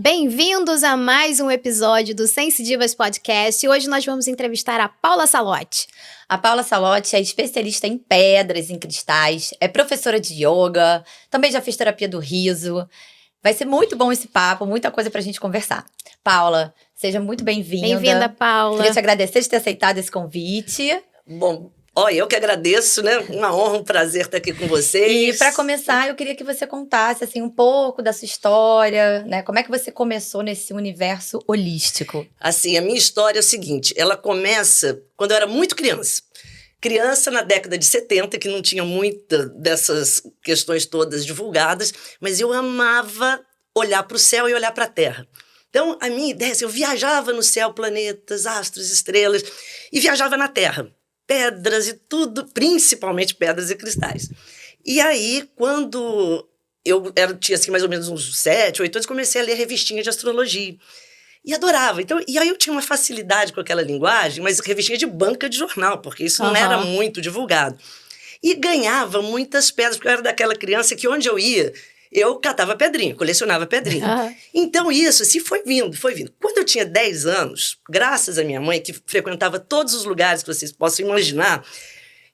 Bem-vindos a mais um episódio do Sense Divas Podcast. E hoje nós vamos entrevistar a Paula Salotti. A Paula Salotti é especialista em pedras, em cristais, é professora de yoga, também já fez terapia do riso. Vai ser muito bom esse papo, muita coisa pra gente conversar. Paula, seja muito bem-vinda. Bem-vinda, Paula. Queria te agradecer de ter aceitado esse convite. Bom, eu que agradeço, né? Uma honra, um prazer estar aqui com vocês. E para começar, eu queria que você contasse assim um pouco da sua história, né? Como é que você começou nesse universo holístico? Assim, a minha história é o seguinte, ela começa quando eu era muito criança. Criança na década de 70, que não tinha muita dessas questões todas divulgadas, mas eu amava olhar para o céu e olhar para a Terra. Então, a minha ideia, eu viajava no céu, planetas, astros, estrelas, e viajava na Terra. Pedras e tudo, principalmente pedras e cristais. E aí, quando tinha assim, mais ou menos uns 7, 8 anos, comecei a ler revistinha de astrologia. E adorava. Então, e aí eu tinha uma facilidade com aquela linguagem, mas revistinha de banca de jornal, porque isso não era muito divulgado. E ganhava muitas pedras, porque eu era daquela criança que onde eu ia, eu catava pedrinha, colecionava pedrinha. Então isso, assim, foi vindo. Quando eu tinha 10 anos, graças à minha mãe, que frequentava todos os lugares que vocês possam imaginar,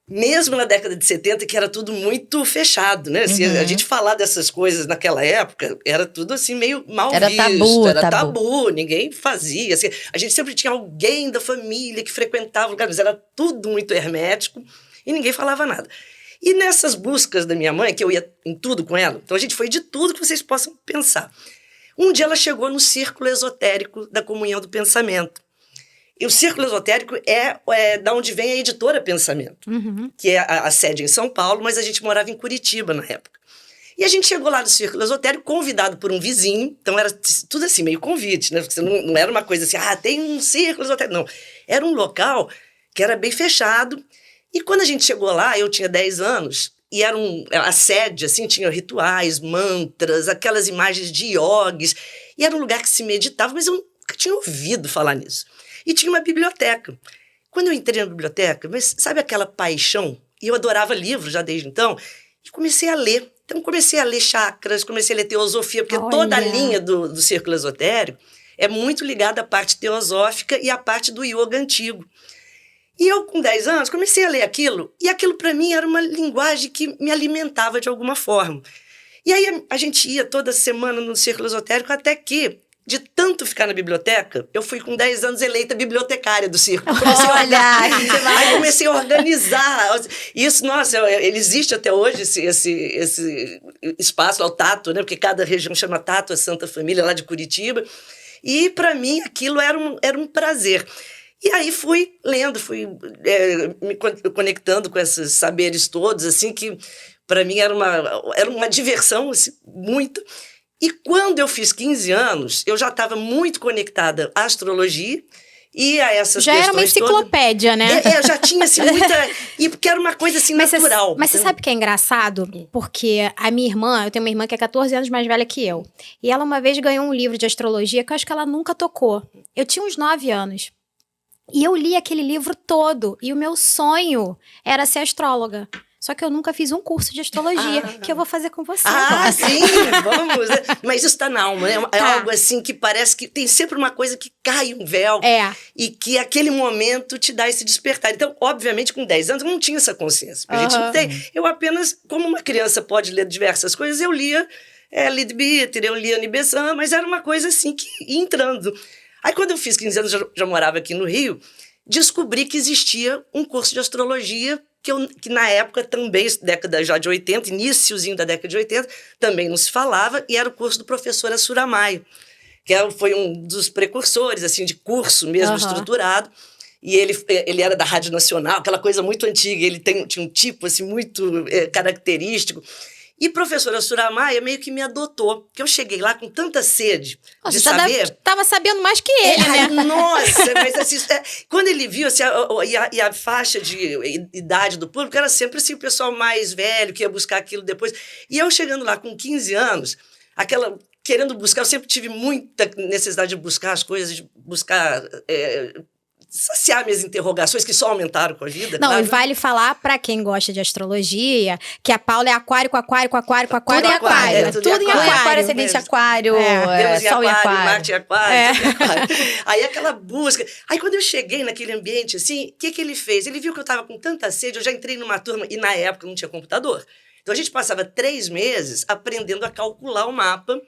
mesmo na década de 70, que era tudo muito fechado, né? Assim, a gente falar dessas coisas naquela época, era tudo assim meio mal visto. Era tabu, ninguém fazia. Assim, a gente sempre tinha alguém da família que frequentava o lugar, mas era tudo muito hermético e ninguém falava nada. E nessas buscas da minha mãe, que eu ia em tudo com ela, então a gente foi de tudo que vocês possam pensar. Um dia ela chegou no Círculo Esotérico da Comunhão do Pensamento. E o Círculo Esotérico é da onde vem a editora Pensamento, que é a sede em São Paulo, mas a gente morava em Curitiba na época. E a gente chegou lá no Círculo Esotérico, convidado por um vizinho, então era tudo assim, meio convite, né? Porque não era uma coisa assim, tem um Círculo Esotérico. Não, era um local que era bem fechado. E quando a gente chegou lá, eu tinha 10 anos, e a sede, assim, tinha rituais, mantras, aquelas imagens de iogues, e era um lugar que se meditava, mas eu nunca tinha ouvido falar nisso. E tinha uma biblioteca. Quando eu entrei na biblioteca, mas sabe aquela paixão? E eu adorava livros já desde então, e comecei a ler. Então, comecei a ler chakras, comecei a ler teosofia, porque toda a linha do Círculo Esotérico é muito ligada à parte teosófica e à parte do yoga antigo. E eu, com 10 anos, comecei a ler aquilo, e aquilo para mim era uma linguagem que me alimentava de alguma forma. E aí a gente ia toda semana no Círculo Esotérico, até que, de tanto ficar na biblioteca, eu fui com 10 anos eleita bibliotecária do Círculo. Aí comecei a organizar. Isso, nossa, ele existe até hoje, esse espaço, o Tato, né? Porque cada região chama Tato, a Santa Família, lá de Curitiba. E, para mim, aquilo era um prazer. E aí fui lendo, me conectando com esses saberes todos, assim, que para mim era uma diversão, assim, muito. E quando eu fiz 15 anos, eu já estava muito conectada à astrologia e a essas questões todas. Já era uma enciclopédia, né? Já tinha, assim, muita... E porque era uma coisa, assim, natural. Mas você sabe o que é engraçado? Porque a minha irmã, eu tenho uma irmã que é 14 anos mais velha que eu. E ela uma vez ganhou um livro de astrologia que eu acho que ela nunca tocou. Eu tinha uns 9 anos. E eu li aquele livro todo, e o meu sonho era ser astróloga. Só que eu nunca fiz um curso de astrologia, que eu vou fazer com você agora. Sim, vamos. Mas isso está na alma, né? É algo assim que parece que tem sempre uma coisa que cai um véu. E que aquele momento te dá esse despertar. Então, obviamente, com 10 anos, eu não tinha essa consciência. A gente não tem. Eu apenas, como uma criança pode ler diversas coisas, eu lia Leadbeater, eu lia Nibesam, mas era uma coisa assim que ia entrando. Aí, quando eu fiz 15 anos, já morava aqui no Rio, descobri que existia um curso de astrologia que na época também, década já de 80, iniciozinho da década de 80, também não se falava, e era o curso do professor Assura Maia, que foi um dos precursores, assim, de curso mesmo estruturado, e ele era da Rádio Nacional, aquela coisa muito antiga, ele tinha um tipo, assim, muito característico. E professora Assura Maia meio que me adotou, porque eu cheguei lá com tanta sede de saber... Você estava sabendo mais que ele, né? Nossa, mas assim, quando ele viu assim, a faixa de idade do público era sempre assim, o pessoal mais velho que ia buscar aquilo depois. E eu chegando lá com 15 anos, querendo buscar, eu sempre tive muita necessidade de buscar as coisas, de buscar... saciar minhas interrogações, que só aumentaram com a vida. Não, claro. e vale falar pra quem gosta de astrologia que a Paula é aquário com aquário com aquário com aquário. Tudo em aquário. É, Tudo em Aquário, aquário. ascendente aquário, Vênus em sol em aquário, aquário. Marte em aquário, tudo em aquário. Aí aquela busca. Aí quando eu cheguei naquele ambiente assim, o que ele fez? Ele viu que eu estava com tanta sede, eu já entrei numa turma, e na época não tinha computador. Então a gente passava 3 meses aprendendo a calcular o mapa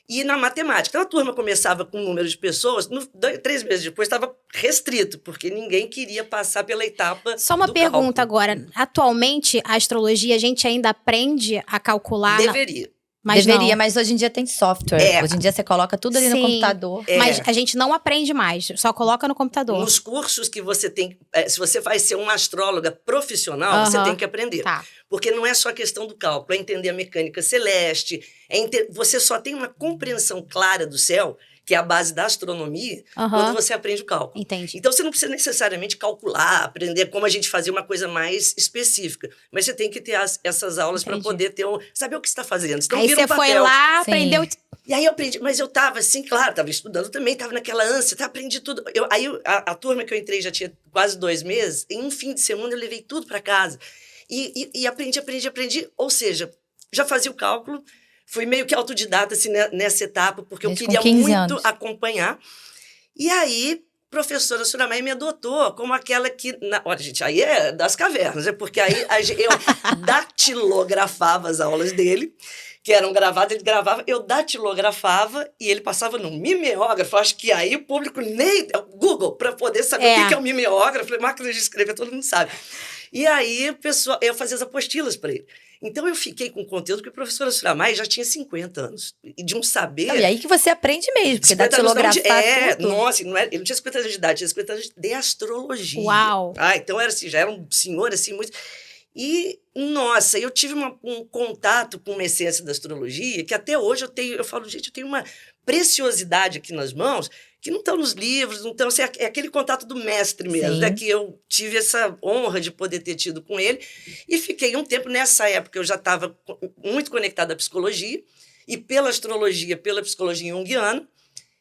e na matemática. Então a turma começava com um número de pessoas, 3 meses depois estava restrito, porque ninguém queria passar pela etapa Só uma do pergunta cálculo. agora. Atualmente, a astrologia, a gente ainda aprende a calcular? Deveria. Mas Deveria, não. mas hoje em dia tem software. É. Hoje em dia você coloca tudo ali no Sim. computador. Mas a gente não aprende mais, só coloca no computador. Nos cursos que você tem, se você vai ser uma astróloga profissional, você Aham. tem que aprender. Tá. Porque não é só questão do cálculo, é entender a mecânica celeste, você só tem uma compreensão clara do céu, que é a base da astronomia, Aham. quando você aprende o cálculo. Entendi. Então, você não precisa necessariamente calcular, aprender como a gente fazia uma coisa mais específica. Mas você tem que ter essas aulas para Entendi. poder saber o que você está fazendo. Senão Aí vira você um papel. foi lá, Sim. aprendeu. E aí eu aprendi, mas eu estava assim, claro, estava estudando também, estava naquela ânsia, aprendi tudo. A turma que eu entrei já tinha quase 2 meses, em um fim de semana eu levei tudo para casa. E aprendi. Ou seja, já fazia o cálculo, fui meio que autodidata assim, nessa etapa, porque eu Desde queria com 15 muito anos. acompanhar. E aí, professora Suramaia me adotou como aquela que... Olha, gente, aí é das cavernas, porque aí eu datilografava as aulas dele, que eram gravadas, ele gravava, eu datilografava e ele passava no mimeógrafo. Acho que aí o público nem... Google, para poder saber o que é um mimeógrafo, máquina de escrever, todo mundo sabe. E aí, eu fazia as apostilas para ele. Então, eu fiquei com conteúdo que a professora Suramaia já tinha 50 anos. E de um saber... Não, e aí que você aprende mesmo, porque 50 anos datilografar tudo. Nossa, ele não tinha 50 anos de idade, tinha 50 anos de astrologia. Uau! Então era assim, já era um senhor assim, muito... E, nossa, eu tive um contato com uma essência da astrologia que até hoje eu falo, gente, eu tenho uma preciosidade aqui nas mãos que não estão nos livros, não estão, assim, é aquele contato do mestre mesmo, Sim. né, que eu tive essa honra de poder ter tido com ele, e fiquei um tempo, nessa época eu já estava muito conectada à psicologia, e pela astrologia, pela psicologia junguiana,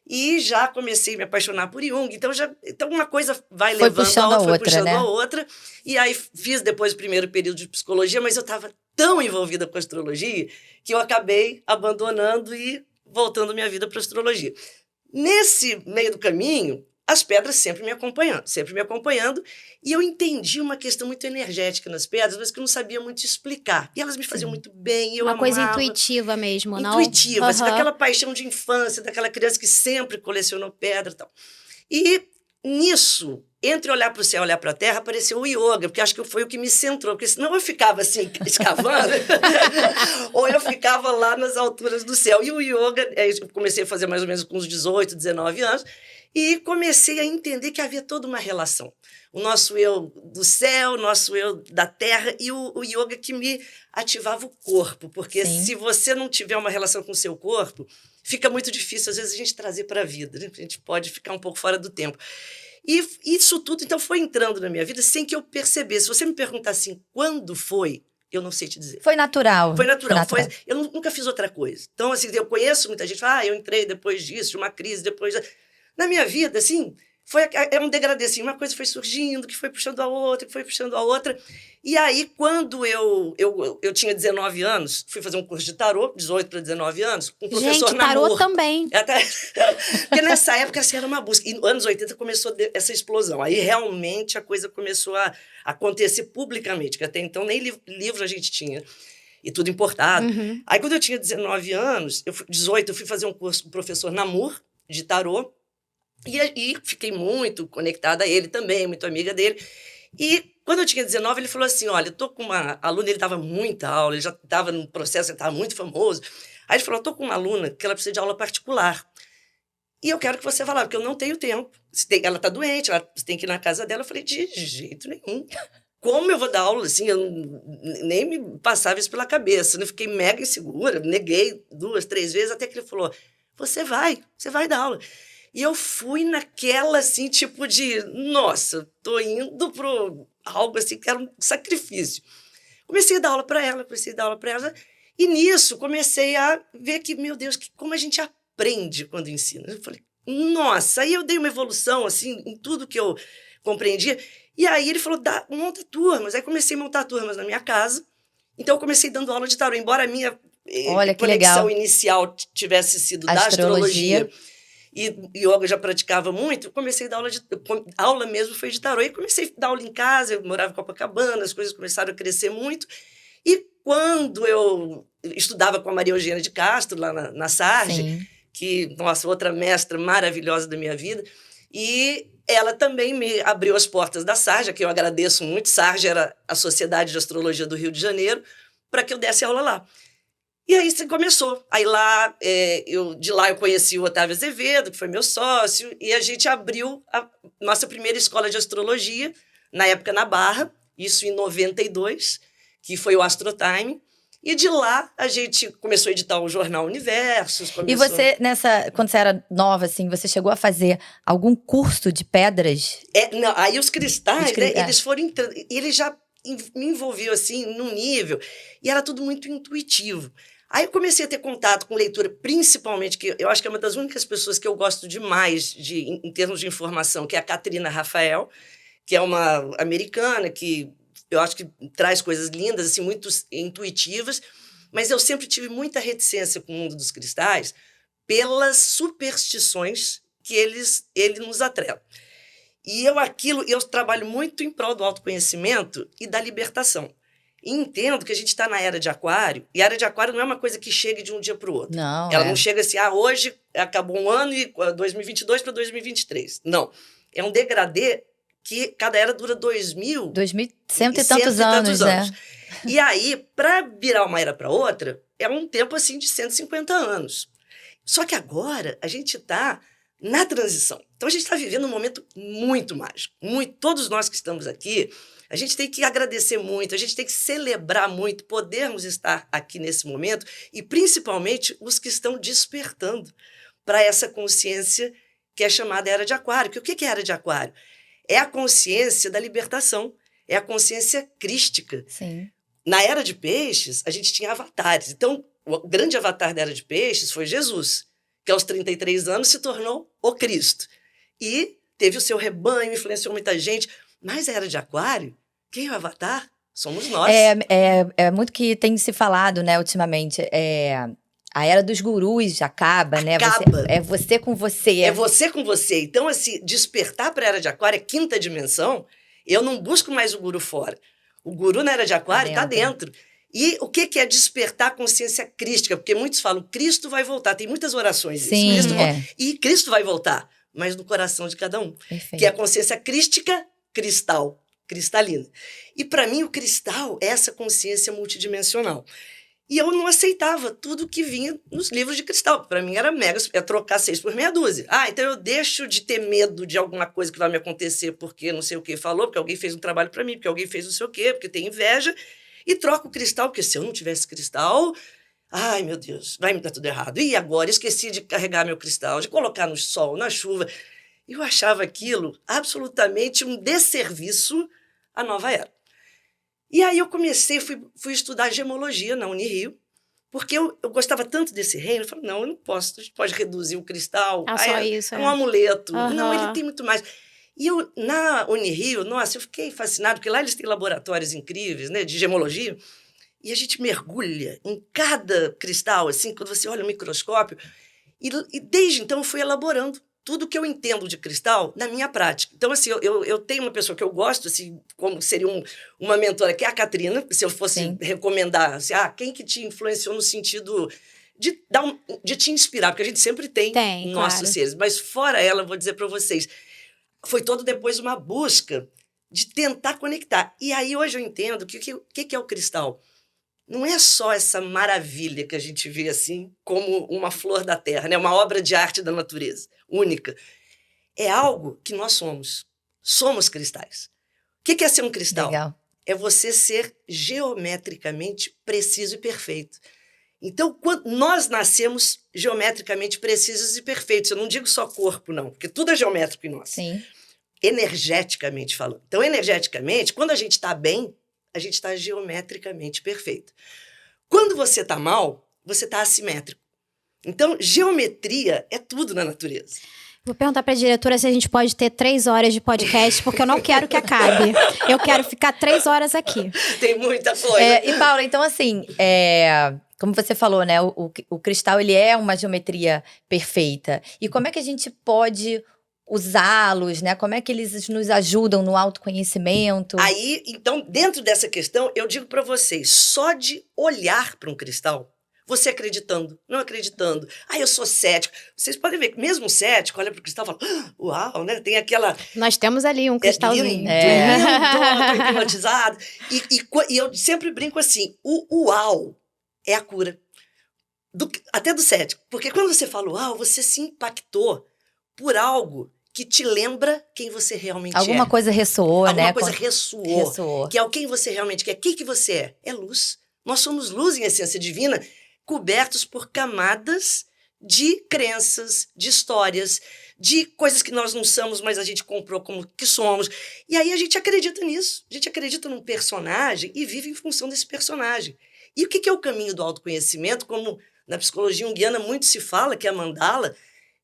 e já comecei a me apaixonar por Jung. Então uma coisa vai Foi levando puxando a outra, a foi puxando outra, né? a outra. E aí fiz depois o primeiro período de psicologia, mas eu estava tão envolvida com a astrologia que eu acabei abandonando e voltando minha vida para a astrologia. Nesse meio do caminho, as pedras sempre me acompanhando, e eu entendi uma questão muito energética nas pedras, mas que eu não sabia muito explicar. E elas me faziam muito bem, eu Uma coisa amava. intuitiva mesmo, não? Intuitiva, assim, Aham. daquela paixão de infância, daquela criança que sempre colecionou pedra e tal. E nisso, entre olhar para o céu e olhar para a terra, apareceu o yoga, porque acho que foi o que me centrou, porque senão eu ficava assim, escavando, ou eu ficava lá nas alturas do céu. E o yoga, eu comecei a fazer mais ou menos com uns 18, 19 anos, e comecei a entender que havia toda uma relação. O nosso eu do céu, o nosso eu da terra, e o yoga que me ativava o corpo, porque Sim. se você não tiver uma relação com o seu corpo, fica muito difícil, às vezes, a gente trazer para a vida, né? A gente pode ficar um pouco fora do tempo. E isso tudo, então, foi entrando na minha vida sem que eu percebesse. Se você me perguntar assim, quando foi, eu não sei te dizer. Foi natural. Foi natural. Eu nunca fiz outra coisa. Então, assim, eu conheço muita gente que fala, eu entrei depois disso, de uma crise, depois... Na minha vida, assim, é um degradê, assim, uma coisa foi surgindo, que foi puxando a outra, que foi puxando a outra. E aí, quando eu tinha 19 anos, fui fazer um curso de tarô, 18 para 19 anos, com o professor Gente, tarô Namor. também. Porque nessa época, assim, era uma busca. E nos anos 80 começou essa explosão. Aí, realmente, a coisa começou a acontecer publicamente, que até então nem livro a gente tinha. E tudo importado. Uhum. Aí, quando eu tinha 19 anos, 18, eu fui fazer um curso com o professor Namor, de tarô, e fiquei muito conectada a ele também, muito amiga dele. E quando eu tinha 19, ele falou assim, olha, eu tô com uma aluna, ele dava muita aula, ele já estava no processo, ele estava muito famoso. Aí ele falou, eu tô com uma aluna que ela precisa de aula particular. E eu quero que você vá lá, porque eu não tenho tempo. Ela está doente, você tem que ir na casa dela. Eu falei, de jeito nenhum. Como eu vou dar aula assim? Nem me passava isso pela cabeça. Eu fiquei mega insegura, neguei 2, 3 vezes, até que ele falou, você vai dar aula. E eu fui naquela, assim, tipo de... Nossa, tô indo pro algo assim que era um sacrifício. Comecei a dar aula para ela. E nisso comecei a ver que, meu Deus, como a gente aprende quando ensina. Eu falei, nossa, aí eu dei uma evolução, assim, em tudo que eu compreendia. E aí ele falou, monta turmas. Aí comecei a montar turmas na minha casa. Então eu comecei dando aula de tarô. Embora a minha Olha, que conexão legal. inicial tivesse sido da astrologia e yoga já praticava muito, comecei a dar aula mesmo foi de tarô. E comecei a dar aula em casa, eu morava em Copacabana, as coisas começaram a crescer muito. E quando eu estudava com a Maria Eugênia de Castro, lá na Sarge, que, nossa, outra mestra maravilhosa da minha vida, e ela também me abriu as portas da Sarge, a que eu agradeço muito. Sarge era a Sociedade de Astrologia do Rio de Janeiro, para que eu desse aula lá. E aí começou. Aí lá, de lá eu conheci o Otávio Azevedo, que foi meu sócio, e a gente abriu a nossa primeira escola de astrologia, na época na Barra, isso em 92, que foi o Astrotime. E de lá a gente começou a editar o jornal Universos. E você, quando você era nova, assim, você chegou a fazer algum curso de pedras? Não, aí os cristais, né, eles foram entrando, eles já me envolviam assim, num nível, e era tudo muito intuitivo. Aí eu comecei a ter contato com leitura, principalmente, que eu acho que é uma das únicas pessoas que eu gosto demais em termos de informação, que é a Catrina Rafael, que é uma americana que eu acho que traz coisas lindas, assim, muito intuitivas, mas eu sempre tive muita reticência com o mundo dos cristais pelas superstições que ele nos atrela. E eu trabalho muito em prol do autoconhecimento e da libertação. E entendo que a gente está na era de Aquário, e a era de Aquário não é uma coisa que chega de um dia para o outro. Não, ela não chega assim, hoje acabou um ano e 2022 para 2023. Não. É um degradê que cada era dura 2100 e tantos anos, né? E aí, para virar uma era para outra, é um tempo assim de 150 anos. Só que agora a gente está na transição. Então a gente está vivendo um momento muito mágico. Todos nós que estamos aqui, a gente tem que agradecer muito, a gente tem que celebrar muito, podermos estar aqui nesse momento, e principalmente os que estão despertando para essa consciência que é chamada Era de Aquário. O que é a Era de Aquário? É a consciência da libertação, é a consciência crística. Sim. Na Era de Peixes, a gente tinha avatares. Então, o grande avatar da Era de Peixes foi Jesus, que aos 33 anos se tornou o Cristo. E teve o seu rebanho, influenciou muita gente. Mas a Era de Aquário, quem é o avatar? Somos nós. É muito que tem se falado, né, ultimamente. A Era dos Gurus acaba, né? É você com você. É você com você. Então, assim, despertar para a Era de Aquário é quinta dimensão. Eu não busco mais o guru fora. O guru na Era de Aquário está dentro. E o que é despertar a consciência crística? Porque muitos falam, Cristo vai voltar. Tem muitas orações disso. Sim, E Cristo vai voltar, mas no coração de cada um. Perfeito. Que é a consciência crística, cristalina. E para mim o cristal é essa consciência multidimensional. E eu não aceitava tudo que vinha nos livros de cristal. Para mim era trocar 6 por meia dúzia. Então eu deixo de ter medo de alguma coisa que vai me acontecer porque não sei o que falou, porque alguém fez um trabalho para mim, porque alguém fez não sei o quê, porque tem inveja, e troco o cristal, porque se eu não tivesse cristal, ai meu Deus, vai me dar tudo errado. E agora esqueci de carregar meu cristal, de colocar no sol, na chuva. Eu achava aquilo absolutamente um desserviço à nova era. E aí eu fui estudar gemologia na Unirio, porque eu gostava tanto desse reino. Eu falei, não, eu não posso, a gente pode reduzir o cristal. Só isso, um amuleto. Não, ele tem muito mais. E eu, na Unirio, nossa, eu fiquei fascinado, porque lá eles têm laboratórios incríveis, né, de gemologia, e a gente mergulha em cada cristal, assim, quando você olha no microscópio, e desde então eu fui elaborando tudo que eu entendo de cristal na minha prática. Então, assim, eu tenho uma pessoa que eu gosto, assim, como seria uma mentora, que é a Catrina, se eu fosse recomendar, assim, quem que te influenciou no sentido de te inspirar, porque a gente sempre tem nossos seres, mas fora ela, eu vou dizer para vocês, foi todo depois uma busca de tentar conectar. E aí hoje eu entendo que o que é o cristal? Não é só essa maravilha que a gente vê assim como uma flor da terra, né? Uma obra de arte da natureza, única. É algo que nós somos. Somos cristais. O que é ser um cristal? Legal. É você ser geometricamente preciso e perfeito. Então, quando nós nascemos geometricamente precisos e perfeitos, eu não digo só corpo, não, porque tudo é geométrico em nós. Sim. Energeticamente falando. Então, energeticamente, quando a gente está bem, a gente está geometricamente perfeito. Quando você está mal, você está assimétrico. Então, geometria é tudo na natureza. Vou perguntar pra diretora se a gente pode ter 3 horas de podcast, porque eu não quero que acabe. Eu quero ficar 3 horas aqui. Tem muita coisa. E Paula, então assim, como você falou, né? O cristal, ele é uma geometria perfeita. E como é que a gente pode usá-los, né? Como é que eles nos ajudam no autoconhecimento? Aí, então, dentro dessa questão, eu digo para vocês, só de olhar para um cristal, você acreditando, não acreditando. Eu sou cético. Vocês podem ver que mesmo cético olha para o cristal e fala, uau, né? Tem aquela... Nós temos ali um cristalzinho. Lindo, tô hipnotizado. E eu sempre brinco assim, o uau é a cura. Até do cético. Porque quando você fala uau, você se impactou por algo que te lembra quem você realmente Alguma coisa ressoou, né? Alguma coisa ressoou. Que é o quem você realmente quer. O que você é? É luz. Nós somos luz em essência divina, cobertos por camadas de crenças, de histórias, de coisas que nós não somos, mas a gente comprou como que somos. E aí a gente acredita nisso. A gente acredita num personagem e vive em função desse personagem. E o que é o caminho do autoconhecimento? Como na psicologia junguiana muito se fala, que é a mandala,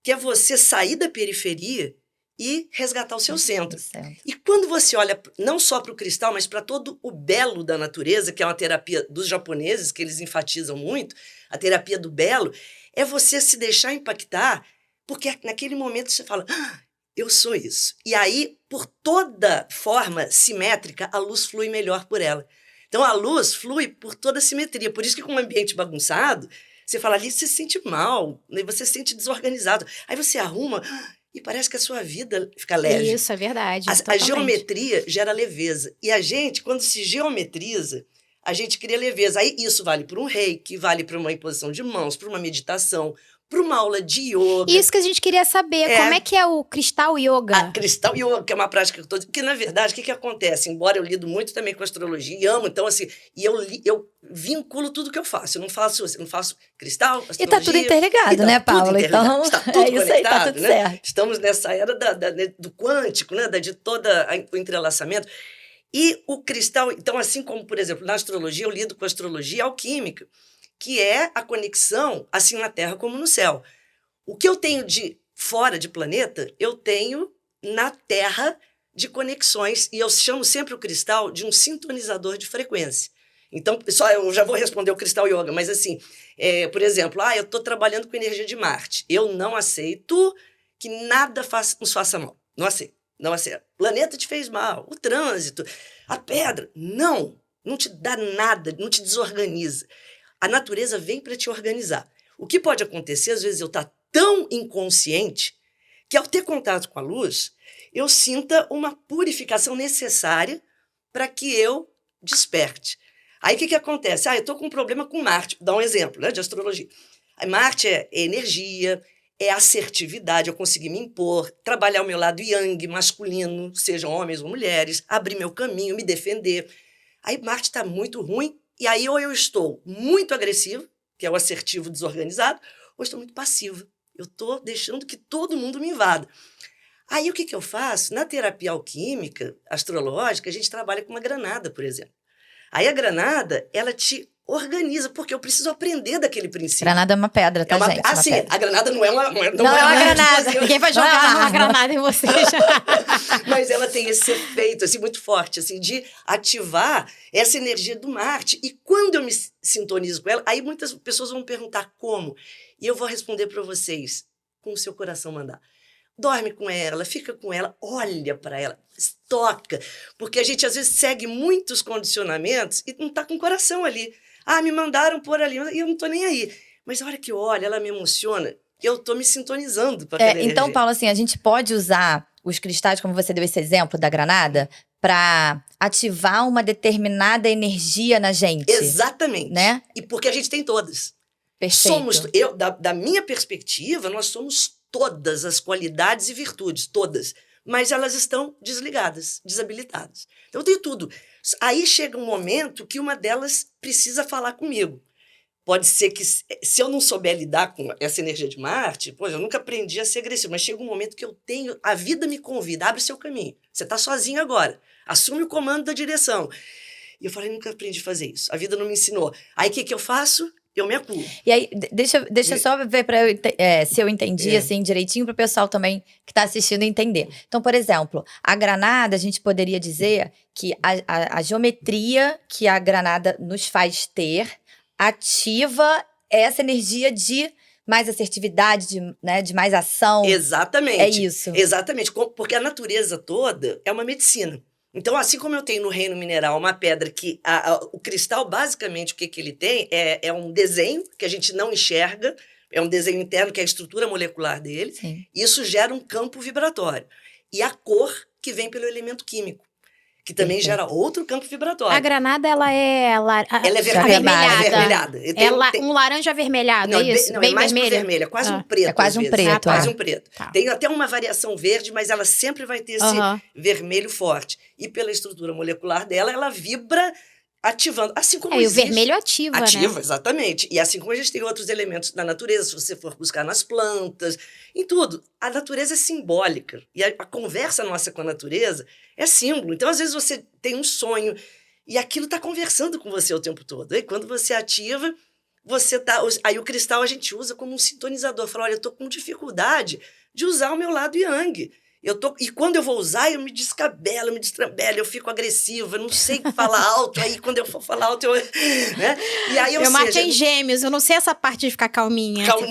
que é você sair da periferia e resgatar o seu centro. E quando você olha não só para o cristal, mas para todo o belo da natureza, que é uma terapia dos japoneses, que eles enfatizam muito, a terapia do belo, é você se deixar impactar, porque naquele momento você fala, eu sou isso. E aí, por toda forma simétrica, a luz flui melhor por ela. Então, a luz flui por toda a simetria. Por isso que com um ambiente bagunçado, você fala ali, você se sente mal, né? Você se sente desorganizado. Aí você arruma e parece que a sua vida fica leve. Isso, é verdade. A geometria gera leveza. E a gente, quando se geometriza, a gente cria leveza. Aí isso vale para um reiki, vale para uma imposição de mãos, para uma meditação, para uma aula de yoga. Isso que a gente queria saber, como é que é o cristal yoga? Cristal yoga, que é uma prática que eu tô dizendo. Porque, na verdade, o que acontece? Embora eu lido muito também com astrologia e amo, então, assim, e eu vinculo tudo que eu faço. Eu não faço cristal, astrologia. E tá tudo interligado, né, Paula? Então, está tudo conectado, isso aí, tá tudo certo. Estamos nessa era do quântico, né? De todo o entrelaçamento. E o cristal, então, assim como, por exemplo, na astrologia, eu lido com astrologia alquímica, que é a conexão, assim na Terra como no céu. O que eu tenho de fora de planeta, eu tenho na Terra de conexões, e eu chamo sempre o cristal de um sintonizador de frequência. Então, só eu já vou responder o cristal yoga, mas assim, por exemplo, eu estou trabalhando com energia de Marte. Eu não aceito que nada nos faça mal. Não aceito. Não aceito. O planeta te fez mal, o trânsito, a pedra. Não te dá nada, não te desorganiza. A natureza vem para te organizar. O que pode acontecer, às vezes, eu estar tão inconsciente que, ao ter contato com a luz, eu sinta uma purificação necessária para que eu desperte. Aí, o que acontece? Eu estou com um problema com Marte. Vou dar um exemplo, né, de astrologia. Marte é energia, é assertividade, eu conseguir me impor, trabalhar o meu lado yang, masculino, sejam homens ou mulheres, abrir meu caminho, me defender. Aí, Marte está muito ruim. E aí, ou eu estou muito agressiva, que é o assertivo desorganizado, ou estou muito passiva. Eu estou deixando que todo mundo me invada. Aí, o que eu faço? Na terapia alquímica, astrológica, a gente trabalha com uma granada, por exemplo. Aí, a granada, ela te organiza, porque eu preciso aprender daquele princípio. Granada é uma pedra, tá, gente? Sim, pedra. a granada não é uma granada. Ninguém vai jogar uma granada em vocês. Mas ela tem esse efeito assim, muito forte, assim, de ativar essa energia do Marte. E quando eu me sintonizo com ela, aí muitas pessoas vão perguntar como. E eu vou responder para vocês, com o seu coração mandar. Dorme com ela, fica com ela, olha para ela, toca. Porque a gente, às vezes, segue muitos condicionamentos e não está com o coração ali. Me mandaram por ali, e eu não estou nem aí. Mas a hora que eu olho, ela me emociona, eu estou me sintonizando para aquela Então, energia. Paula, assim, a gente pode usar os cristais, como você deu esse exemplo da granada, para ativar uma determinada energia na gente. Exatamente. Né? E porque a gente tem todas. Perfeito. Da minha perspectiva, nós somos todas as qualidades e virtudes, todas. Mas elas estão desligadas, desabilitadas. Então, eu tenho tudo. Aí chega um momento que uma delas precisa falar comigo. Pode ser que, se eu não souber lidar com essa energia de Marte, eu nunca aprendi a ser agressivo, mas chega um momento que eu tenho, a vida me convida, abre seu caminho. Você está sozinho agora, assume o comando da direção. E eu falei, nunca aprendi a fazer isso, a vida não me ensinou. Aí o que eu faço? eu me acuo. E aí, deixa eu só ver se eu entendi assim direitinho, para o pessoal também que está assistindo entender. Então, por exemplo, a granada, a gente poderia dizer que a geometria que a granada nos faz ter ativa essa energia de mais assertividade, de mais ação. Exatamente. É isso. Exatamente, porque a natureza toda é uma medicina. Então, assim como eu tenho no reino mineral uma pedra que o cristal, basicamente, o que ele tem é um desenho que a gente não enxerga, é um desenho interno que é a estrutura molecular dele. Sim. Isso gera um campo vibratório. E a cor que vem pelo elemento químico, que também gera outro campo vibratório. A granada, ela é avermelhada. Um laranja avermelhado, não, é isso? Não, bem é mais vermelho? vermelho, é quase um preto. É quase um preto. Quase um preto. Tá. Tem até uma variação verde, mas ela sempre vai ter esse vermelho forte. E pela estrutura molecular dela, ela vibra ativando. Assim como e o vermelho ativa, né? Ativa, exatamente. E assim como a gente tem outros elementos da natureza, se você for buscar nas plantas, em tudo. A natureza é simbólica. E a conversa nossa com a natureza é símbolo. Então, às vezes, você tem um sonho e aquilo está conversando com você o tempo todo. E quando você ativa, você tá... Aí o cristal a gente usa como um sintonizador. Fala, olha, eu estou com dificuldade de usar o meu lado yang. E quando eu vou usar, eu me descabelo, me destrambelo, eu fico agressiva, não sei falar alto, aí quando eu for falar alto, né? E aí, eu marquei em gêmeos, eu não sei essa parte de ficar calminha. Calma,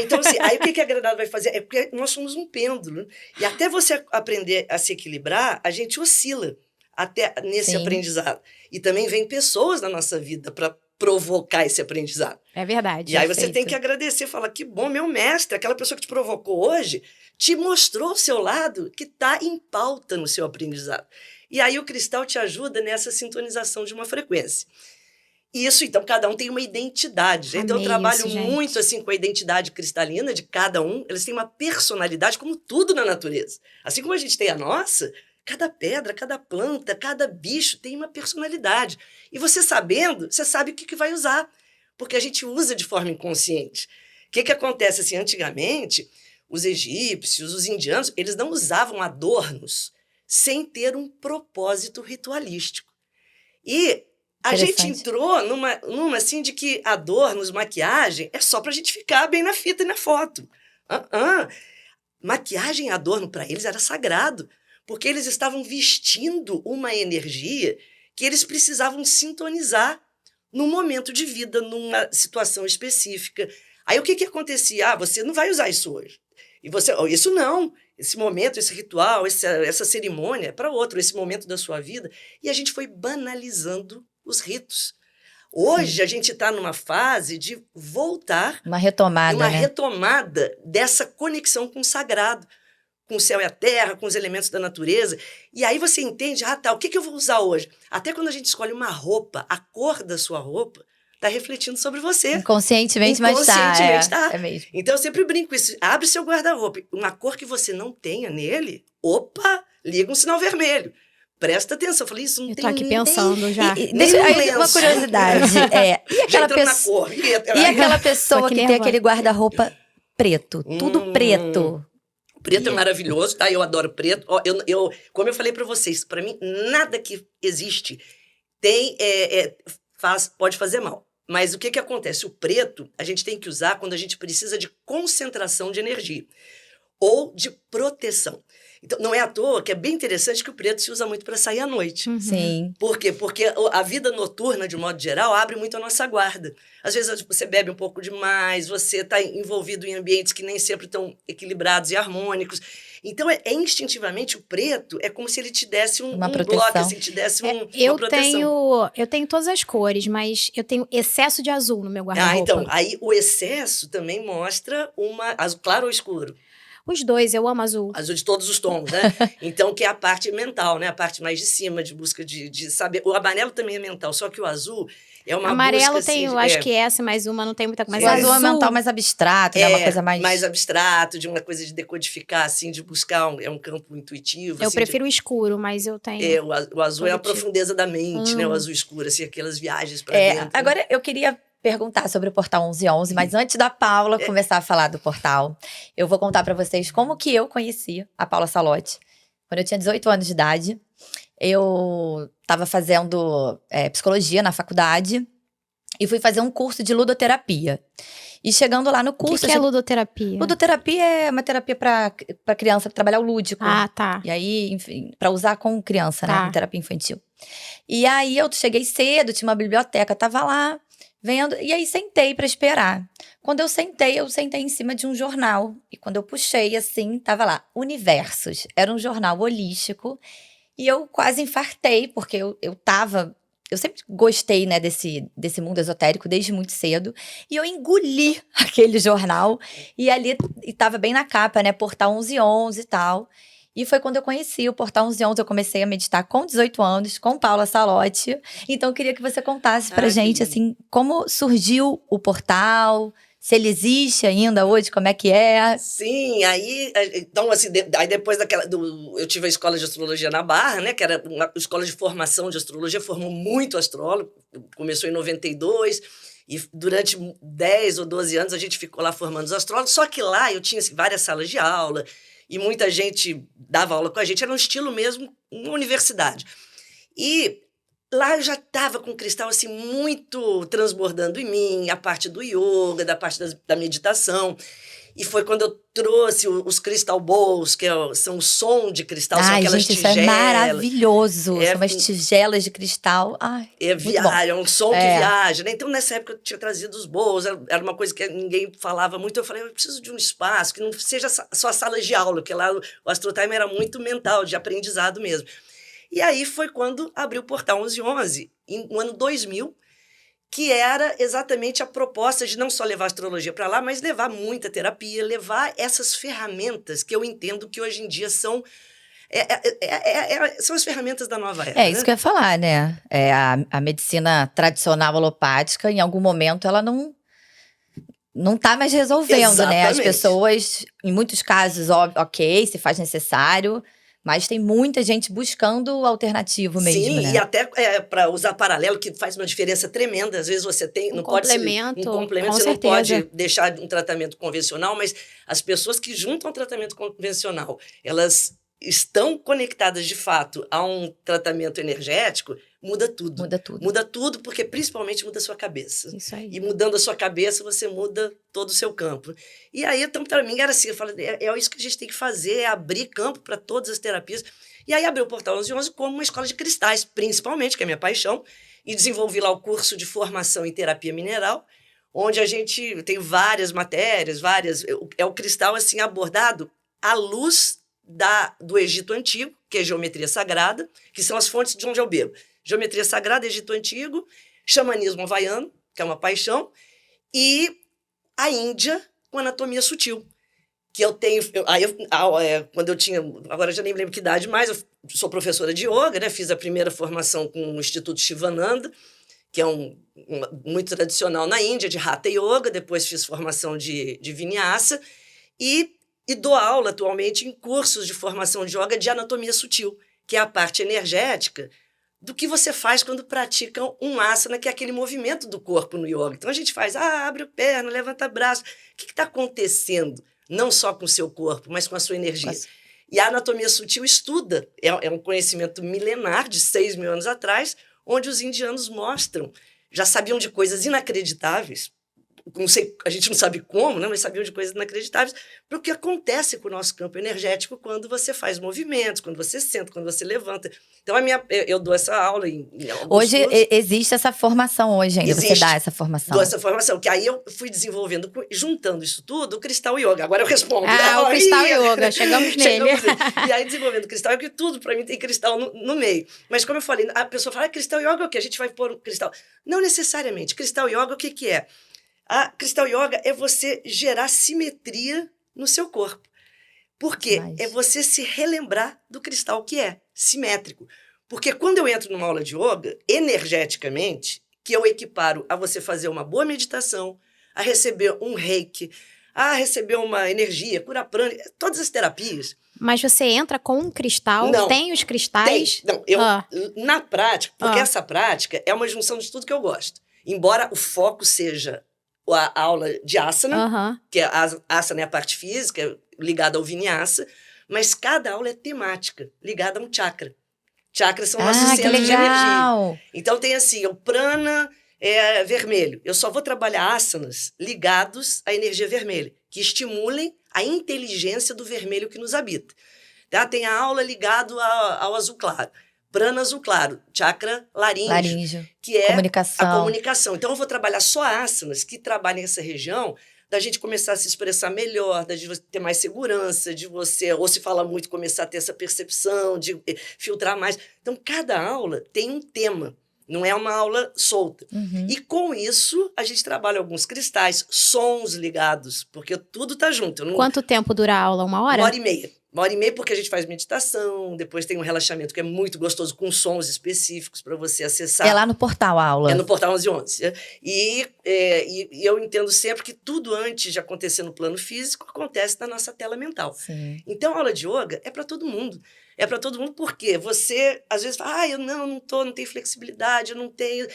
então assim, aí o que a granada vai fazer? É porque nós somos um pêndulo, e até você aprender a se equilibrar, a gente oscila até nesse aprendizado. E também vem pessoas na nossa vida para provocar esse aprendizado. É verdade. E aí você tem que agradecer, falar, que bom, meu mestre, aquela pessoa que te provocou hoje, te mostrou o seu lado que está em pauta no seu aprendizado. E aí o cristal te ajuda nessa sintonização de uma frequência. Isso, então, cada um tem uma identidade. Então, eu trabalho muito assim com a identidade cristalina de cada um. Eles têm uma personalidade, como tudo na natureza. Assim como a gente tem a nossa, cada pedra, cada planta, cada bicho tem uma personalidade. E você sabendo, você sabe o que vai usar. Porque a gente usa de forma inconsciente. O que acontece assim? Antigamente, os egípcios, os indianos, eles não usavam adornos sem ter um propósito ritualístico. E a gente entrou numa assim de que adornos, maquiagem, é só para a gente ficar bem na fita e na foto. Maquiagem e adorno para eles era sagrado, porque eles estavam vestindo uma energia que eles precisavam sintonizar num momento de vida, numa situação específica. Aí o que acontecia? Você não vai usar isso hoje. E isso não. Esse momento, esse ritual, essa cerimônia é para outro, esse momento da sua vida. E a gente foi banalizando os ritos. Hoje a gente está numa fase de voltar... Uma retomada, retomada dessa conexão com o sagrado, com o céu e a terra, com os elementos da natureza. E aí você entende, o que eu vou usar hoje? Até quando a gente escolhe uma roupa, a cor da sua roupa está refletindo sobre você. Inconscientemente, mas está. É mesmo. Então eu sempre brinco isso. Abre seu guarda-roupa. Uma cor que você não tenha nele, liga um sinal vermelho. Presta atenção. Eu falei, isso não tem aqui pensando já. Deixa uma curiosidade. E aquela pessoa que tem aquele guarda-roupa preto? Tudo preto. Preto é maravilhoso, tá? Eu adoro preto. Como eu falei para vocês, para mim, nada que existe pode fazer mal. Mas o que acontece? O preto a gente tem que usar quando a gente precisa de concentração de energia ou de proteção. Então, não é à toa que é bem interessante que o preto se usa muito para sair à noite. Sim. Por quê? Porque a vida noturna, de modo geral, abre muito a nossa guarda. Às vezes você bebe um pouco demais, você está envolvido em ambientes que nem sempre estão equilibrados e harmônicos. Então, instintivamente, o preto é como se ele te desse um bloco, assim, te desse uma proteção. Eu tenho todas as cores, mas eu tenho excesso de azul no meu guarda-roupa. Então, aí o excesso também mostra azul claro ou escuro? Os dois, eu amo azul. Azul de todos os tons, né? Então, que é a parte mental, né? A parte mais de cima, de busca de saber. O amarelo também é mental, só que o azul é uma amarelo busca... tem, assim, eu acho que essa mais uma, não tem muita coisa. Mas o azul é mental mais abstrato, né? Uma coisa mais abstrato, de uma coisa de decodificar, assim, de buscar um campo intuitivo. Eu assim, prefiro o escuro, mas eu tenho... O azul é a profundeza da mente, né? O azul escuro, assim, aquelas viagens para dentro. Agora, eu queria perguntar sobre o Portal 1111, mas antes da Paula começar a falar do portal, eu vou contar para vocês como que eu conheci a Paula Salotti. Quando eu tinha 18 anos de idade, eu estava fazendo psicologia na faculdade e fui fazer um curso de ludoterapia. E chegando lá no O curso... que é ludoterapia? Ludoterapia é uma terapia pra criança, pra trabalhar o lúdico. Ah, tá. E aí, enfim, pra usar com criança, Tá. né? Terapia infantil. E aí, eu cheguei cedo, tinha uma biblioteca, tava lá, vendo. E aí, sentei pra esperar. Quando eu sentei em cima de um jornal. E quando eu puxei, assim, tava lá, Universos. Era um jornal holístico. E eu quase infartei, porque eu sempre gostei, né, desse mundo esotérico desde muito cedo. E eu engoli aquele jornal. E ali, e tava bem na capa, né, Portal 1111 e tal. E foi quando eu conheci o Portal 1111. Eu comecei a meditar com 18 anos, com Paula Salotti. Então, eu queria que você contasse pra gente, assim, como surgiu o portal, se ele existe ainda hoje, como é que é. Sim, aí, então, assim, aí depois eu tive a escola de astrologia na Barra, né, que era uma escola de formação de astrologia, formou muito astrólogo, começou em 92, e durante 10 ou 12 anos a gente ficou lá formando os astrólogos, só que lá eu tinha assim, várias salas de aula, e muita gente dava aula com a gente, era um estilo mesmo, uma universidade. E lá eu já estava com o cristal assim muito transbordando em mim, a parte do yoga, da parte da meditação. E foi quando eu trouxe os crystal bowls, são o som de cristal, são Ai, aquelas gente, isso tigelas. é maravilhoso. É, São umas tigelas de cristal. Ai, muito bom. É um som que viaja, né? Então, nessa época, eu tinha trazido os bowls, era uma coisa que ninguém falava muito. Eu falei, eu preciso de um espaço que não seja só salas de aula, porque lá o Astrotime era muito mental, de aprendizado mesmo. E aí foi quando abriu o Portal 1111, no ano 2000, que era exatamente a proposta de não só levar a astrologia para lá, mas levar muita terapia, levar essas ferramentas que eu entendo que hoje em dia são as ferramentas da nova era. É isso, né? Que eu ia falar, né? A medicina tradicional alopática, em algum momento, ela não tá mais resolvendo, né? As pessoas, em muitos casos, ok, se faz necessário, mas tem muita gente buscando alternativo mesmo, né? Sim, e até para usar paralelo, que faz uma diferença tremenda. Às vezes você tem... Um complemento, você não pode deixar um tratamento convencional, mas as pessoas que juntam um tratamento convencional, elas estão conectadas, de fato, a um tratamento energético, muda tudo. Muda tudo. Muda tudo, porque principalmente muda a sua cabeça. Isso aí. E mudando a sua cabeça, você muda todo o seu campo. E aí, então, para mim, era assim, eu falei, é isso que a gente tem que fazer, é abrir campo para todas as terapias. E aí, abri o Portal 1111 como uma escola de cristais, principalmente, que é a minha paixão, e desenvolvi lá o curso de formação em terapia mineral, onde a gente tem várias matérias, é o cristal, assim, abordado à luz do Egito Antigo, que é geometria sagrada, que são as fontes de onde eu bebo. Geometria sagrada, Egito Antigo, xamanismo havaiano, que é uma paixão, e a Índia com anatomia sutil, que eu tenho... quando eu tinha... Agora eu já nem lembro que idade mais, eu sou professora de yoga, né? Fiz a primeira formação com o Instituto Shivananda, que é muito tradicional na Índia, de Hatha Yoga, depois fiz formação de Vinyasa, e dou aula atualmente em cursos de formação de yoga de anatomia sutil, que é a parte energética do que você faz quando pratica um asana, que é aquele movimento do corpo no yoga. Então a gente faz, abre a perna, levanta o braço. O que está acontecendo? Não só com o seu corpo, mas com a sua energia. Mas... E a anatomia sutil estuda, é um conhecimento milenar de 6 mil anos atrás, onde os indianos mostram, já sabiam de coisas inacreditáveis, não sei, a gente não sabe como, né, mas sabiam de coisas inacreditáveis, para o que acontece com o nosso campo energético quando você faz movimentos, quando você senta, quando você levanta. Então, eu dou essa aula em hoje existe essa formação hoje ainda, você dá essa formação? Dou essa formação, que aí eu fui desenvolvendo, juntando isso tudo, o Cristal Yoga. Agora eu respondo. O Cristal Yoga, chegamos nele. E aí, desenvolvendo o Cristal Yoga, que tudo para mim tem cristal no meio. Mas, como eu falei, a pessoa fala, Cristal Yoga é o quê? A gente vai pôr um cristal. Não necessariamente. Cristal Yoga, o que é? A Cristal Yoga é você gerar simetria no seu corpo. Por quê? É você se relembrar do cristal que é simétrico. Porque quando eu entro numa aula de yoga, energeticamente, que eu equiparo a você fazer uma boa meditação, a receber um reiki, a receber uma energia, cura prana, todas as terapias. Mas você entra com um cristal? Não, tem os cristais? Tem. Não, na prática, porque essa prática é uma junção de tudo que eu gosto. Embora o foco seja a aula de asana, que a asana é a parte física, ligada ao vinyasa, mas cada aula é temática, ligada a um chakra. Chakras são nossos centros de energia. Então tem assim, o prana vermelho. Eu só vou trabalhar asanas ligados à energia vermelha, que estimulem a inteligência do vermelho que nos habita. Tá? Tem a aula ligado ao azul claro. Prana azul claro, chakra laríngeo, que é a comunicação. Então, eu vou trabalhar só asanas que trabalhem essa região, da gente começar a se expressar melhor, de você ter mais segurança, de você, ou se fala muito, começar a ter essa percepção, de filtrar mais. Então, cada aula tem um tema, não é uma aula solta. E com isso, a gente trabalha alguns cristais, sons ligados, porque tudo tá junto. Quanto tempo dura a aula? 1 hora? 1h30. 1h30 porque a gente faz meditação, depois tem um relaxamento que é muito gostoso, com sons específicos para você acessar. É lá no portal a aula? É no portal 1111. E eu entendo sempre que tudo antes de acontecer no plano físico, acontece na nossa tela mental. Sim. Então, a aula de yoga é para todo mundo. É para todo mundo porque você, às vezes, fala, eu não tenho flexibilidade, eu não tenho...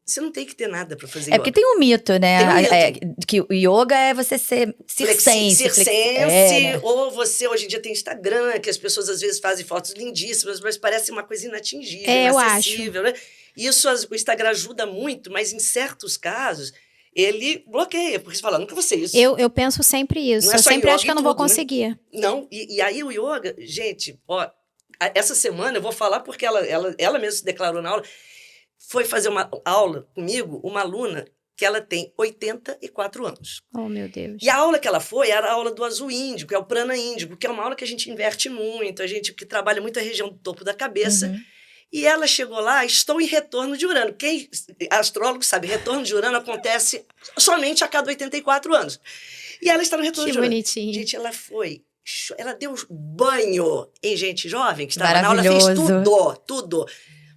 Você não tem que ter nada para fazer yoga. Porque tem um mito, né? Tem um mito. Que o yoga é você ser circense. Né? Ou você, hoje em dia, tem Instagram, que as pessoas às vezes fazem fotos lindíssimas, mas parece uma coisa inatingível, inacessível, né? Isso o Instagram ajuda muito, mas em certos casos, ele bloqueia, porque você fala, nunca vou ser isso. Eu penso sempre isso. Eu sempre acho que eu não vou conseguir. Né? Não, e aí o yoga, gente, ó, essa semana eu vou falar porque ela mesma se declarou na aula, foi fazer uma aula comigo, uma aluna que ela tem 84 anos. Oh, meu Deus. E a aula que ela foi era a aula do azul índico, é o prana índico, que é uma aula que a gente inverte muito, a gente que trabalha muito a região do topo da cabeça. E ela chegou lá, estou em retorno de Urano. Quem astrólogo sabe, retorno de Urano acontece somente a cada 84 anos. E ela está no retorno de Urano. Que bonitinho. Gente, ela deu banho em gente jovem que estava na aula, fez tudo.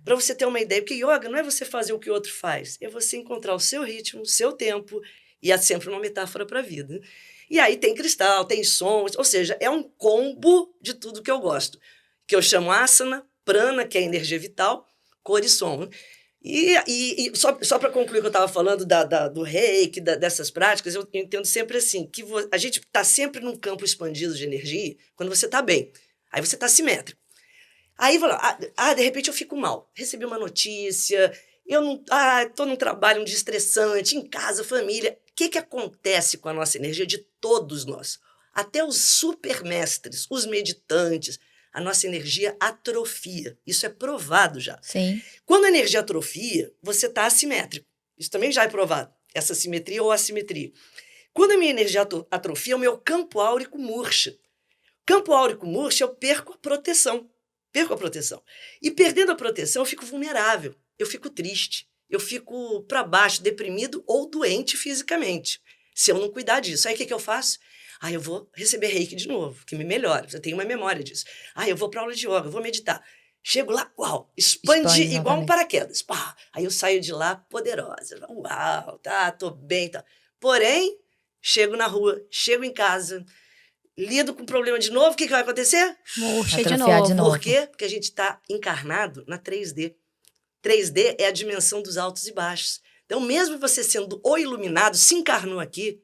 Para você ter uma ideia, porque yoga não é você fazer o que o outro faz, é você encontrar o seu ritmo, o seu tempo, e é sempre uma metáfora para a vida. E aí tem cristal, tem sons, ou seja, é um combo de tudo que eu gosto, que eu chamo asana, prana, que é energia vital, cor e som. E só para concluir o que eu estava falando do reiki, dessas práticas, eu entendo sempre assim, que a gente está sempre num campo expandido de energia quando você está bem. Aí você está simétrico. Aí, de repente eu fico mal. Recebi uma notícia, eu não... tô num trabalho, um dia estressante, em casa, família. O que acontece com a nossa energia de todos nós? Até os supermestres, os meditantes, a nossa energia atrofia. Isso é provado já. Sim. Quando a energia atrofia, você está assimétrico. Isso também já é provado, essa simetria ou assimetria. Quando a minha energia atrofia, o meu campo áurico murcha. Campo áurico murcha, eu perco a proteção. E perdendo a proteção, eu fico vulnerável, eu fico triste, eu fico para baixo, deprimido ou doente fisicamente, se eu não cuidar disso. Aí o que eu faço? Eu vou receber reiki de novo, que me melhora, eu tenho uma memória disso. Eu vou para aula de yoga, eu vou meditar. Chego lá, uau, expande igual um paraquedas. Pá, aí eu saio de lá poderosa. Uau, tô bem. Tá. Porém, chego na rua, chego em casa... Lido com o problema de novo, o que vai acontecer? Murcha de novo. Por quê? Porque a gente está encarnado na 3D. 3D é a dimensão dos altos e baixos. Então, mesmo você sendo o iluminado, se encarnou aqui,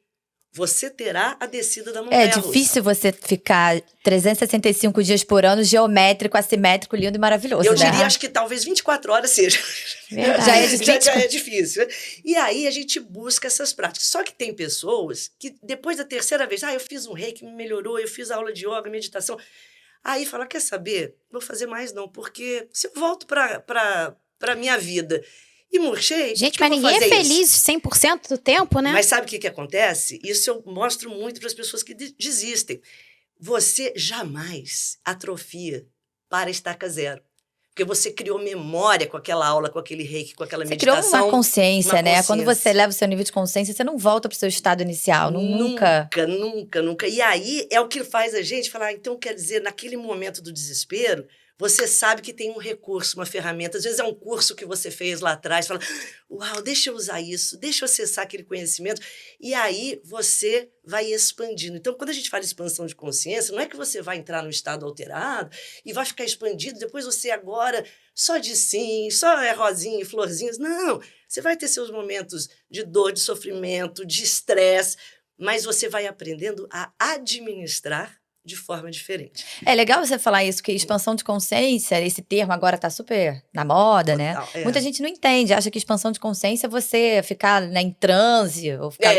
você terá a descida da montanha russa. É difícil você ficar 365 dias por ano, geométrico, assimétrico, lindo e maravilhoso. Eu diria, acho que talvez 24 horas seja. Verdade. Já é difícil. E aí a gente busca essas práticas. Só que tem pessoas que depois da terceira vez, eu fiz um reiki, me melhorou, eu fiz aula de yoga, meditação. Aí fala, quer saber? Não vou fazer mais não, porque se eu volto para minha vida... E murchei. Gente, mas ninguém é feliz 100% do tempo, né? Mas sabe o que acontece? Isso eu mostro muito para as pessoas que desistem. Você jamais atrofia para estaca zero. Porque você criou memória com aquela aula, com aquele reiki, com aquela meditação. Você criou uma consciência, né? Quando você eleva o seu nível de consciência, você não volta para o seu estado inicial. Nunca. E aí é o que faz a gente falar, então quer dizer, naquele momento do desespero, você sabe que tem um recurso, uma ferramenta. Às vezes é um curso que você fez lá atrás. Fala, uau, deixa eu usar isso, deixa eu acessar aquele conhecimento. E aí você vai expandindo. Então, quando a gente fala de expansão de consciência, não é que você vai entrar num estado alterado e vai ficar expandido. Depois você agora só diz sim, só é rosinha e florzinhas. Não, você vai ter seus momentos de dor, de sofrimento, de estresse. Mas você vai aprendendo a administrar de forma diferente. É legal você falar isso, que expansão de consciência, esse termo agora tá super na moda, né? Total, Muita gente não entende, acha que expansão de consciência é você ficar, né, em transe, ou ficar...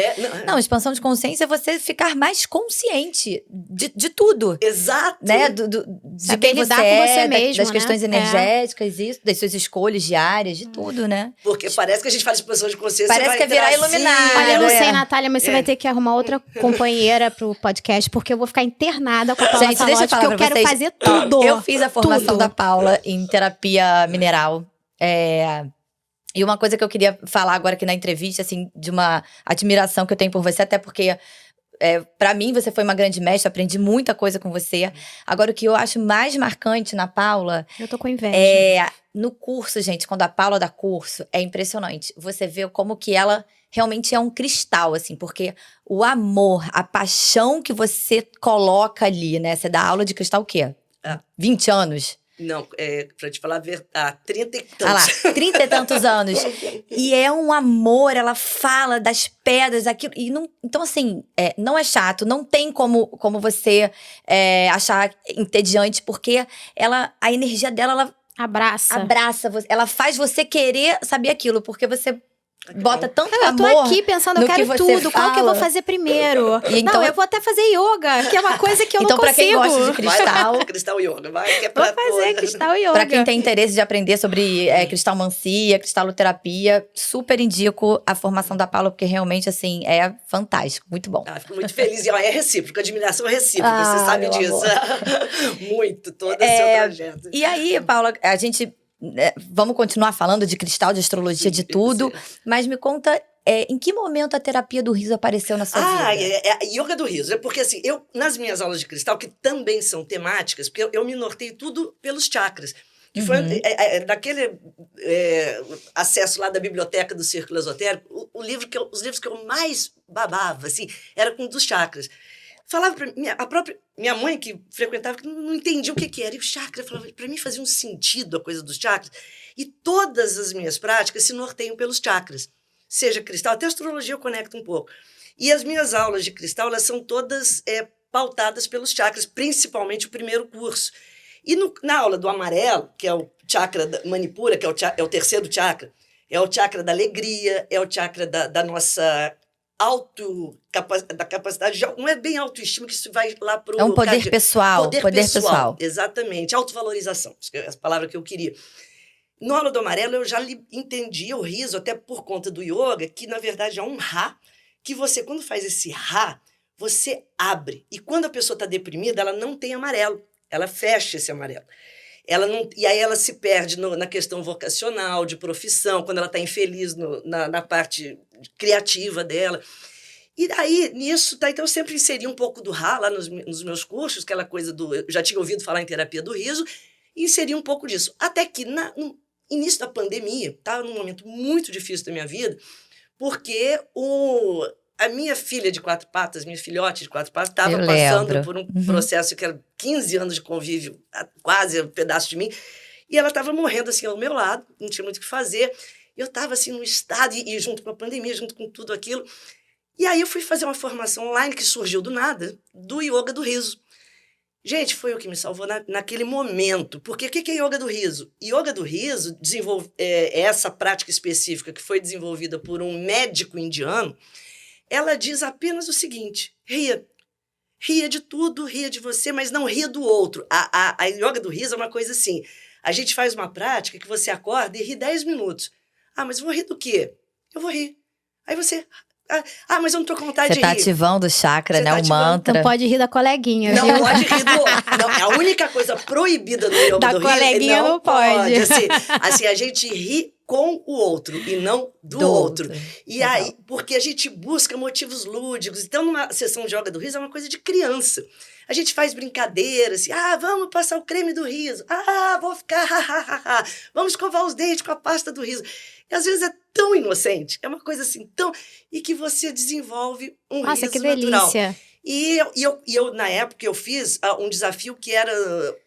Não, expansão de consciência é você ficar mais consciente de tudo. Exato. Né? De Saber quem lidar você com você é, mesmo, das né? questões energéticas, isso, das suas escolhas diárias, de tudo, né? Porque parece que a gente fala de expansão de consciência. Parece vai que é virar trazer- iluminado. Olha, eu não É. sei, Natália, mas você vai ter que arrumar outra companheira pro podcast, porque eu vou ficar internada com a Paula Gente, deixa eu Salotti, falar porque eu pra quero vocês. fazer tudo. Eu fiz a formação tudo. da Paula em terapia mineral. E uma coisa que eu queria falar agora aqui na entrevista, assim, de uma admiração que eu tenho por você, até porque, pra mim, você foi uma grande mestra, aprendi muita coisa com você. Agora, o que eu acho mais marcante na Paula Eu tô com inveja. no curso, gente, quando a Paula dá curso, é impressionante. Você vê como que ela realmente é um cristal, assim, porque o amor, a paixão que você coloca ali, né? Você dá aula de cristal o quê? 20 anos? Não, pra te falar a verdade, 30 e tantos. Ah lá, 30 e tantos anos. E é um amor, ela fala das pedras, aquilo. E não, então, assim, não é chato, não tem como você achar entediante, porque a energia dela, ela abraça você, ela faz você querer saber aquilo, porque você bota tanto Eu tô amor aqui pensando, eu no quero que você tudo. Qual que eu vou fala. fazer primeiro? E então- Não, eu vou até fazer yoga, que é uma coisa que eu Então, não pra consigo. quem gosta de Vai cristal, lá, cristal yoga, vai, que é Vou pra fazer todas. cristal yoga. pra quem tem interesse de aprender sobre cristalmancia, cristaloterapia, super indico a formação da Paula, porque realmente, assim, é fantástico, muito bom. Fico muito feliz. E ó, é recíproco, admiração é recíproca, Ah, você sabe meu disso. amor. Muito, todo o seu projeto. E aí, Paula, a gente... vamos continuar falando de cristal, de astrologia, de tudo, mas me conta... em que momento a terapia do riso apareceu na sua vida? É a yoga do riso. É porque, assim, nas minhas aulas de cristal, que também são temáticas, porque eu me norteio tudo pelos chakras. Que foi naquele acesso lá da biblioteca do Círculo Esotérico, os livros que eu mais babava, assim, era com dos chakras. Falava pra minha mãe, que frequentava, que não entendia o que era. E o chakra, falava, pra mim fazia um sentido a coisa dos chakras. E todas as minhas práticas se norteiam pelos chakras. Seja cristal, até a astrologia eu conecto um pouco. E as minhas aulas de cristal, elas são todas pautadas pelos chakras, principalmente o primeiro curso. E na aula do amarelo, que é o chakra da Manipura, que é o terceiro chakra, é o chakra da alegria, é o chakra da nossa da capacidade, não é bem autoestima, que isso vai lá para o... É um poder pessoal. Poder pessoal. Exatamente, autovalorização, essa é a palavra que eu queria. No aula do amarelo, eu já entendi o riso, até por conta do yoga, que na verdade é um Ra, que você, quando faz esse Ra, você abre. E quando a pessoa está deprimida, ela não tem amarelo, ela fecha esse amarelo. E aí ela se perde na questão vocacional, de profissão, quando ela está infeliz na parte criativa dela. E aí, nisso, então eu sempre inseri um pouco do Ra lá nos meus cursos, aquela coisa eu já tinha ouvido falar em terapia do riso, e inseri um pouco disso. Até que no início da pandemia, estava num momento muito difícil da minha vida, porque a minha filha de 4 patas, minha filhote de 4 patas, estava passando por um processo que era 15 anos de convívio, quase um pedaço de mim, e ela estava morrendo assim ao meu lado, não tinha muito o que fazer. Eu estava assim num estado, e junto com a pandemia, junto com tudo aquilo. E aí eu fui fazer uma formação online que surgiu do nada, do yoga do riso. Gente, foi o que me salvou naquele momento. Porque o que é yoga do riso? Yoga do riso essa prática específica que foi desenvolvida por um médico indiano. Ela diz apenas o seguinte: ria. Ria de tudo, ria de você, mas não ria do outro. A yoga do riso é uma coisa assim. A gente faz uma prática que você acorda e ri 10 minutos. Ah, mas vou rir do quê? Eu vou rir. Aí você... Ah, mas eu não tô com vontade de rir. Você tá ativando o chakra, né? O mantra. Não pode rir da coleguinha, Não viu? pode rir do outro. Não, a única coisa proibida no yoga Da do riso... coleguinha não pode. Assim, a gente ri com o outro e não do outro. E aí, porque a gente busca motivos lúdicos. Então, numa sessão de yoga do riso é uma coisa de criança. A gente faz brincadeiras, assim, vamos passar o creme do riso. Vou ficar, vamos escovar os dentes com a pasta do riso. E às vezes é tão inocente, é uma coisa assim, e que você desenvolve um riso natural. Nossa, que delícia. E eu, na época, eu fiz um desafio que era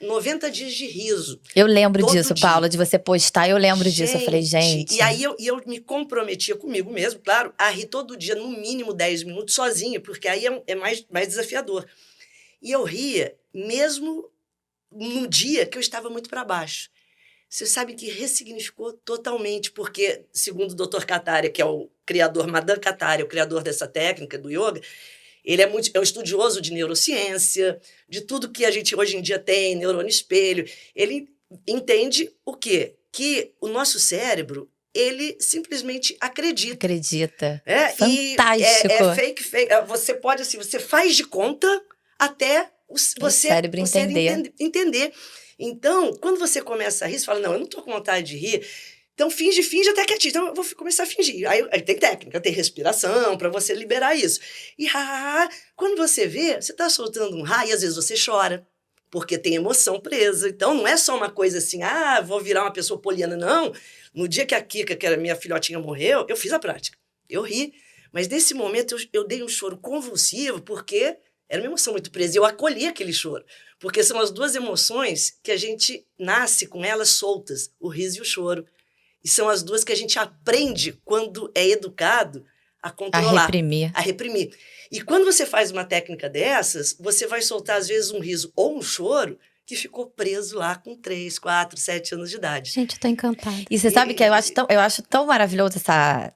90 dias de riso. Eu lembro todo disso, dia. Paula, de você postar, eu lembro disso. Eu falei, gente... E aí eu me comprometia comigo mesmo, claro, a rir todo dia, no mínimo 10 minutos, sozinha, porque aí é mais desafiador. E eu ria mesmo no dia que eu estava muito para baixo. Você sabe que ressignificou totalmente, porque, segundo o Dr. Kataria, que é o criador, Madan Kataria, o criador dessa técnica do yoga, ele é um estudioso de neurociência, de tudo que a gente hoje em dia tem, neurônio espelho. Ele entende o quê? Que o nosso cérebro, ele simplesmente acredita. Acredita. Fantástico. Fantástico. Fake. Você pode, assim, você faz de conta até o cérebro entender. Então, quando você começa a rir, você fala, não, eu não estou com vontade de rir. Então, finge até quietinho. Então, eu vou começar a fingir. Aí tem técnica, tem respiração para você liberar isso. E quando você vê, você está soltando um e às vezes você chora, porque tem emoção presa. Então, não é só uma coisa assim, vou virar uma pessoa poliana. Não. No dia que a Kika, que era minha filhotinha, morreu, eu fiz a prática. Eu ri. Mas nesse momento, eu dei um choro convulsivo, porque era uma emoção muito presa. E eu acolhi aquele choro. Porque são as duas emoções que a gente nasce com elas soltas, o riso e o choro. E são as duas que a gente aprende, quando é educado, a controlar. A reprimir. E quando você faz uma técnica dessas, você vai soltar, às vezes, um riso ou um choro que ficou preso lá com 3, 4, 7 anos de idade. Gente, eu tô encantada. E você sabe que eu acho tão maravilhoso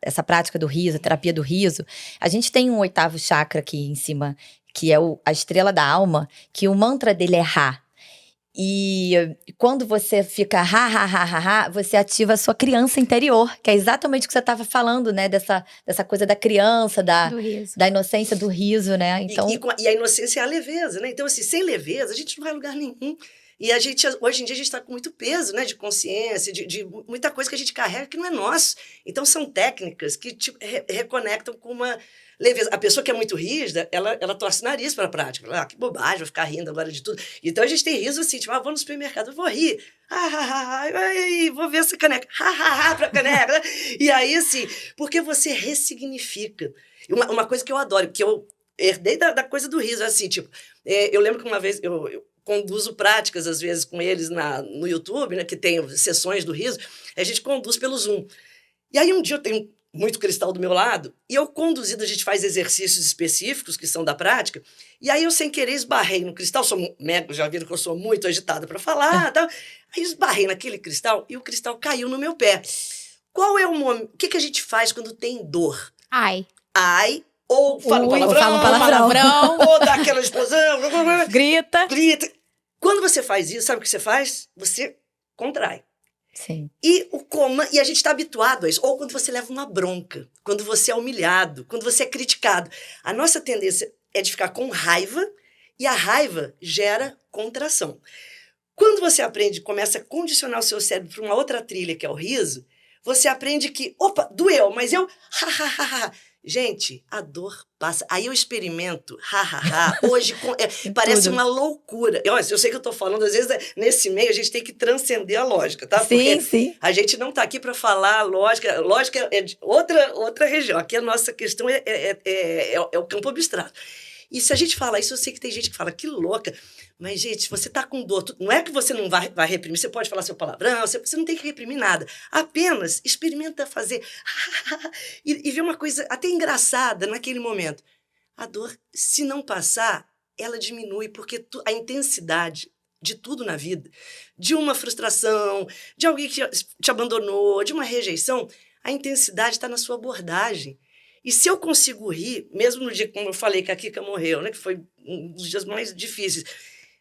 essa prática do riso, a terapia do riso. A gente tem um 8º chakra aqui em cima, que é a estrela da alma, que o mantra dele é Ra. E quando você fica você ativa a sua criança interior, que é exatamente o que você estava falando, né? Dessa coisa da criança, da inocência, do riso, né? Então... E a inocência é a leveza, né? Então, assim, sem leveza, a gente não vai a lugar nenhum. E hoje em dia, a gente está com muito peso, né? De consciência, de muita coisa que a gente carrega que não é nosso. Então, são técnicas que te reconectam com uma leveza. A pessoa que é muito rígida, ela torce o nariz para a prática. Que bobagem, vou ficar rindo agora de tudo. Então, a gente tem riso assim, tipo, vou no supermercado, eu vou rir. Vou ver essa caneca. Pra caneca. E aí, assim, porque você ressignifica. Uma coisa que eu adoro, que eu herdei da coisa do riso, assim, tipo, eu lembro que uma vez eu conduzo práticas, às vezes, com eles no YouTube, né, que tem sessões do riso, a gente conduz pelo Zoom. E aí, um dia, eu tenho muito cristal do meu lado, e eu conduzindo, a gente faz exercícios específicos, que são da prática, e aí eu, sem querer, esbarrei no cristal, já viram que eu sou muito agitada para falar, tal. Aí esbarrei naquele cristal, e o cristal caiu no meu pé. Qual é o momento? O que a gente faz quando tem dor? Ai, ou fala um palavrão, ou dá aquela explosão, grita. Quando você faz isso, sabe o que você faz? Você contrai. Sim. E a gente está habituado a isso. Ou quando você leva uma bronca, quando você é humilhado, quando você é criticado. A nossa tendência é de ficar com raiva, e a raiva gera contração. Quando você começa a condicionar o seu cérebro para uma outra trilha, que é o riso, você aprende que, opa, doeu, mas eu, Gente, a dor passa. Aí eu experimento, hoje parece uma loucura. Eu sei que eu tô falando, às vezes, nesse meio a gente tem que transcender a lógica, tá? Porque sim. A gente não tá aqui para falar lógica. Lógica é de outra região. Aqui a nossa questão é o campo abstrato. E se a gente fala isso, eu sei que tem gente que fala, que louca. Mas, gente, se você tá com dor, não é que você não vai reprimir, você pode falar seu palavrão, você não tem que reprimir nada. Apenas experimenta fazer e ver uma coisa até engraçada naquele momento. A dor, se não passar, ela diminui, porque a intensidade de tudo na vida, de uma frustração, de alguém que te abandonou, de uma rejeição, a intensidade está na sua abordagem. E se eu consigo rir, mesmo no dia, como eu falei, que a Kika morreu, né, que foi um dos dias mais difíceis,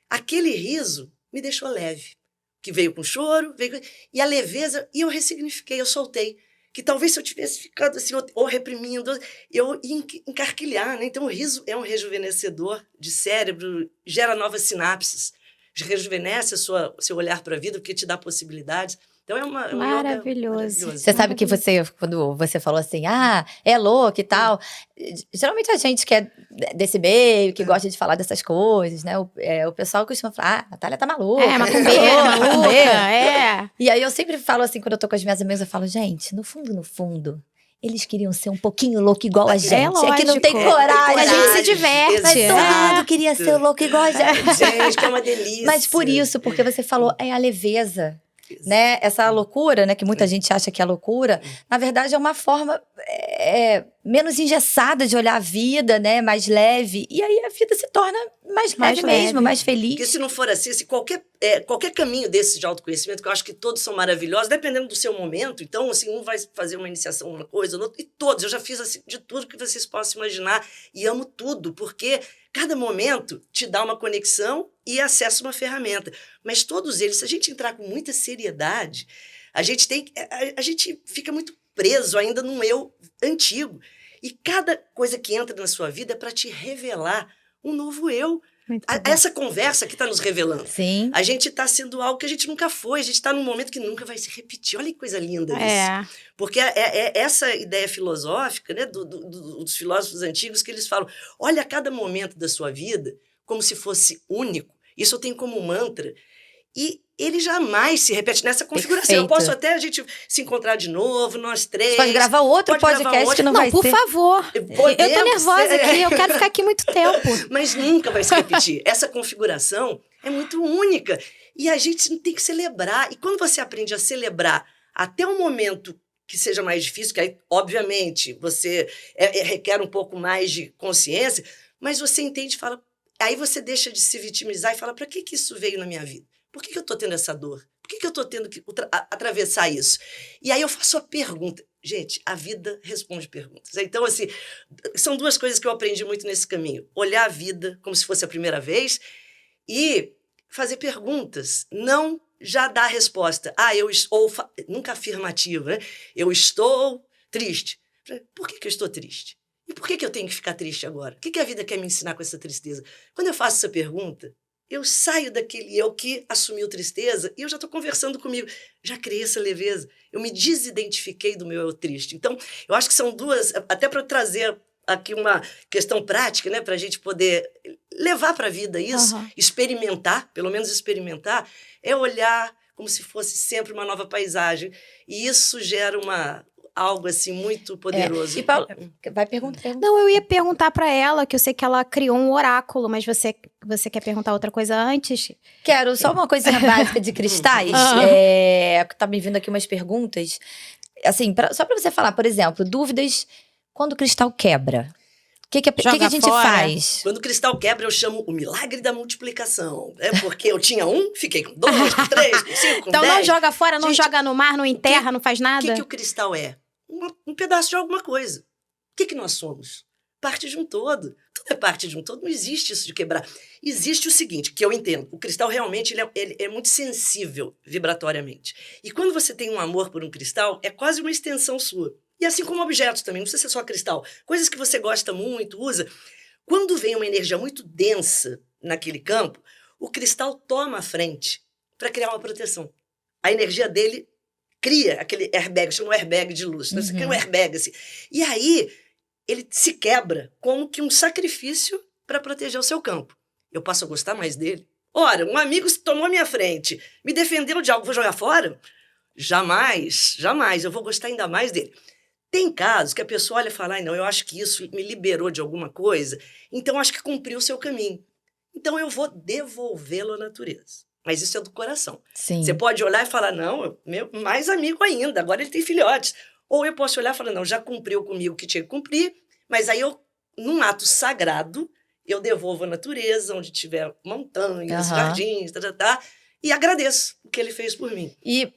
aquele riso me deixou leve, que veio com choro, e a leveza, e eu ressignifiquei, eu soltei. Que talvez se eu tivesse ficado assim, ou reprimindo, eu ia encarquilhar, né? Então o riso é um rejuvenescedor de cérebro, gera novas sinapses, rejuvenesce seu olhar para a vida, porque te dá possibilidades. Então é maravilhoso. Você sabe que quando você falou assim, é louco e tal, geralmente a gente que é desse meio, que gosta de falar dessas coisas, né? O pessoal costuma falar, a Natália tá maluca. Maluca. E aí eu sempre falo assim, quando eu tô com as minhas amigas, eu falo, gente, no fundo, eles queriam ser um pouquinho louco igual a gente. É que não tem coragem. A gente se diverte. Mas todo mundo queria ser louco igual a gente. Gente, que é uma delícia. Mas por isso, porque você falou, é a leveza. Né? Essa loucura, né, que muita gente acha que é loucura, na verdade é uma forma, menos engessada de olhar a vida, né? Mais leve. E aí a vida se torna mais leve mesmo, mais feliz. Porque se não for assim, se qualquer caminho desses de autoconhecimento, que eu acho que todos são maravilhosos, dependendo do seu momento. Então, assim, um vai fazer uma iniciação, uma coisa, outro, e todos. Eu já fiz assim, de tudo que vocês possam imaginar. E amo tudo, porque cada momento te dá uma conexão e acesso a uma ferramenta. Mas todos eles, se a gente entrar com muita seriedade, a gente fica muito preso ainda num eu antigo. E cada coisa que entra na sua vida é para te revelar um novo eu. Essa conversa que está nos revelando. Sim. A gente está sendo algo que a gente nunca foi. A gente está num momento que nunca vai se repetir. Olha que coisa linda isso. Porque é essa ideia filosófica, né, dos filósofos antigos, que eles falam, olha cada momento da sua vida como se fosse único. Isso eu tenho como mantra. E ele jamais se repete nessa configuração. Perfeito. Eu posso até a gente se encontrar de novo, nós três. Você pode gravar outro podcast que não vai por ser. favor. Eu tô nervosa aqui, eu quero ficar aqui muito tempo. Mas nunca vai se repetir. Essa configuração é muito única. E a gente tem que celebrar. E quando você aprende a celebrar até um momento que seja mais difícil, que aí, obviamente, você requer um pouco mais de consciência, mas você entende e fala... Aí você deixa de se vitimizar e fala, para que isso veio na minha vida? Por que eu estou tendo essa dor? Por que eu estou tendo que atravessar isso? E aí eu faço a pergunta. Gente, a vida responde perguntas. Então, assim, são duas coisas que eu aprendi muito nesse caminho. Olhar a vida como se fosse a primeira vez e fazer perguntas. Não já dar a resposta. Nunca afirmativa, né? Eu estou triste. Por que eu estou triste? E por que eu tenho que ficar triste agora? O que a vida quer me ensinar com essa tristeza? Quando eu faço essa pergunta, eu saio daquele eu que assumiu tristeza e eu já estou conversando comigo. Já criei essa leveza. Eu me desidentifiquei do meu eu triste. Então, eu acho que são duas, até para trazer aqui uma questão prática, né, para a gente poder levar para a vida isso, experimentar, pelo menos experimentar, é olhar como se fosse sempre uma nova paisagem. E isso gera algo assim muito poderoso. E Paula, vai perguntar. Não, eu ia perguntar para ela, que eu sei que ela criou um oráculo, mas você quer perguntar outra coisa antes? Quero só uma coisinha básica de cristais. Tá me vindo aqui umas perguntas. Assim, só para você falar, por exemplo, dúvidas quando o cristal quebra. O que a gente faz? Quando o cristal quebra, eu chamo o milagre da multiplicação. Porque eu tinha fiquei com 2, com 3, com 5, com então 10. Não joga fora, não joga no mar, não enterra, não faz nada? O que o cristal é? Um pedaço de alguma coisa. O que nós somos? Parte de um todo. Tudo é parte de um todo. Não existe isso de quebrar. Existe o seguinte, que eu entendo. O cristal realmente ele é muito sensível vibratoriamente. E quando você tem um amor por um cristal, é quase uma extensão sua. E assim como objetos também, não precisa ser só cristal. Coisas que você gosta muito, usa. Quando vem uma energia muito densa naquele campo, o cristal toma a frente para criar uma proteção. A energia dele cria aquele airbag, chama um airbag de luz. Você cria um airbag assim. E aí, ele se quebra como que um sacrifício para proteger o seu campo. Eu passo a gostar mais dele. Ora, um amigo tomou a minha frente, me defendeu de algo, vou jogar fora? Jamais, jamais. Eu vou gostar ainda mais dele. Tem casos que a pessoa olha e fala, não, eu acho que isso me liberou de alguma coisa, então acho que cumpriu o seu caminho. Então eu vou devolvê-lo à natureza. Mas isso é do coração. Sim. Você pode olhar e falar, não, meu mais amigo ainda, agora ele tem filhotes. Ou eu posso olhar e falar, não, já cumpriu comigo o que tinha que cumprir, mas aí num ato sagrado, eu devolvo à natureza, onde tiver montanhas, jardins, e agradeço o que ele fez por mim. E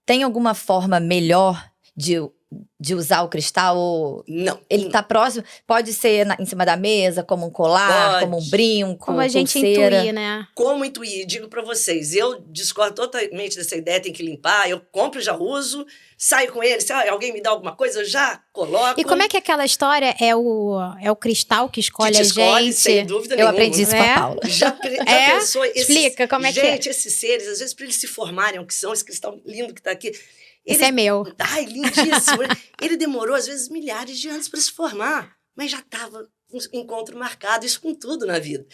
tem alguma forma melhor de usar o cristal? Ou não. Ele tá próximo? Pode ser em cima da mesa, como um colar, como um brinco, como a gente pulseira. intuir, né? Como intuir? Digo pra vocês, eu discordo totalmente dessa ideia, tem que limpar, eu compro, já uso, saio com ele, se alguém me dá alguma coisa, eu já coloco. E como é que aquela história é o cristal que escolhe a gente? Sem dúvida Eu nenhuma. aprendi isso com a Paula. Já pensou? Explica como é que é. Gente, esses seres, às vezes, para eles se formarem, o que são, esse cristal lindo que tá aqui... Esse é meu. Ai, lindíssimo. Ele demorou, às vezes, milhares de anos para se formar, mas já estava um encontro marcado, isso com tudo na vida.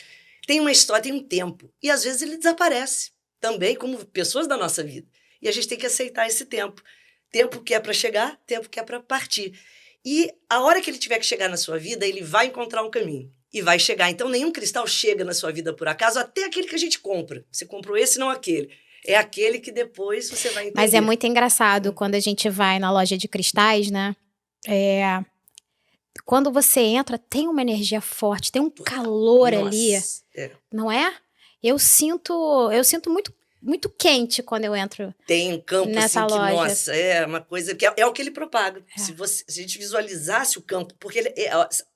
Tem uma história, tem um tempo, e às vezes ele desaparece, também como pessoas da nossa vida. E a gente tem que aceitar esse tempo. Tempo que é para chegar, tempo que é para partir. E a hora que ele tiver que chegar na sua vida, ele vai encontrar um caminho. E vai chegar. Então, nenhum cristal chega na sua vida por acaso, até aquele que a gente compra. Você comprou esse, não aquele. É aquele que depois você vai entender. Mas é muito engraçado quando a gente vai na loja de cristais, né? Quando você entra, tem uma energia forte, tem um calor ali, não é? Eu sinto muito, muito quente quando eu entro. Tem um campo nessa assim que, loja. nossa, é uma coisa que é o que ele propaga. Se a gente visualizasse o campo, porque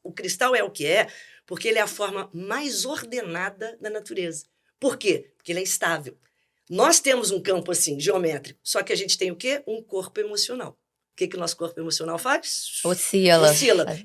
o cristal é o que é, porque ele é a forma mais ordenada da natureza. Por quê? Porque ele é estável. Nós temos um campo assim, geométrico, só que a gente tem o quê? Um corpo emocional. O que o nosso corpo emocional faz? Oscila.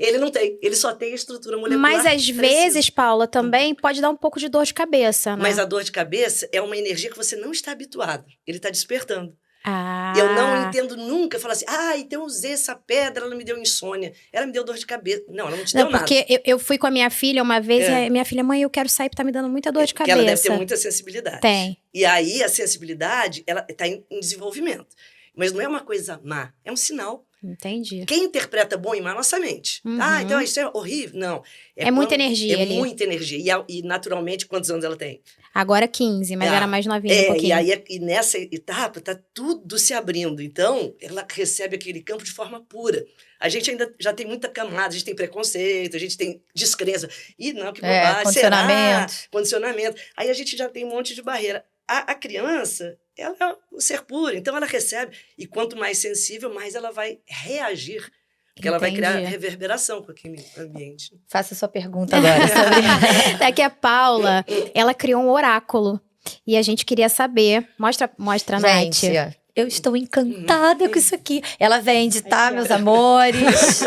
Ele não tem, ele só tem a estrutura molecular. Mas às vezes, Paula, também pode dar um pouco de dor de cabeça, né? Mas a dor de cabeça é uma energia que você não está habituado. Ele está despertando. Ah. Eu não entendo nunca falar assim, então eu usei essa pedra, ela me deu insônia, ela me deu dor de cabeça. Não, ela não te deu nada. Porque eu fui com a minha filha uma vez e a minha filha, mãe, eu quero sair porque tá me dando muita dor de Porque cabeça. ela deve ter muita sensibilidade. Tem. E aí a sensibilidade, ela está em desenvolvimento. Mas não é uma coisa má, é um sinal. Entendi. Quem interpreta bom e má? Nossa mente. Então isso é horrível. Não. É muita energia ali. É muita energia. E naturalmente, quantos anos ela tem? Agora 15, mas era mais novinha um pouquinho. E nessa etapa tá tudo se abrindo. Então, ela recebe aquele campo de forma pura. A gente ainda já tem muita camada, a gente tem preconceito, a gente tem descrença. Que bobagem. Condicionamento. Condicionamento. Aí a gente já tem um monte de barreira. A criança, ela é o ser puro, então ela recebe. E quanto mais sensível, mais ela vai reagir. Porque ela vai criar reverberação com aquele ambiente. Faça a sua pergunta agora sobre... É que a Paula, ela criou um oráculo. E a gente queria saber. Mostra Nath. Gente, eu estou encantada com isso aqui. Ela vende, tá, meus amores?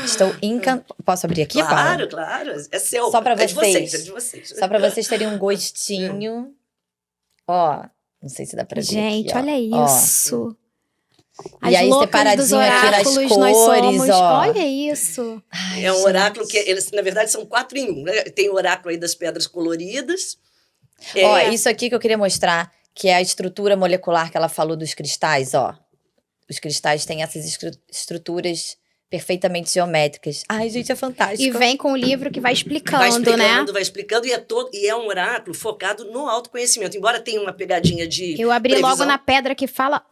Estou encantada. Posso abrir aqui, Paula? Claro. É seu. Só pra vocês. É de vocês. Só pra vocês terem um gostinho. Ó, não sei se dá pra ver. Gente, aqui, olha isso. As e aí, separadinho aqui nas cores, ó. Olha isso. Ai, é um oráculo que, eles, na verdade, são 4 em 1. Né? Tem o oráculo aí das pedras coloridas. Ó, isso aqui que eu queria mostrar, que é a estrutura molecular que ela falou dos cristais, ó. Os cristais têm essas estruturas perfeitamente geométricas. Ai, gente, é fantástico. E vem com o livro que vai explicando, né? Vai explicando, e é um oráculo focado no autoconhecimento. Embora tenha uma pegadinha de Eu abri previsão. logo na pedra que fala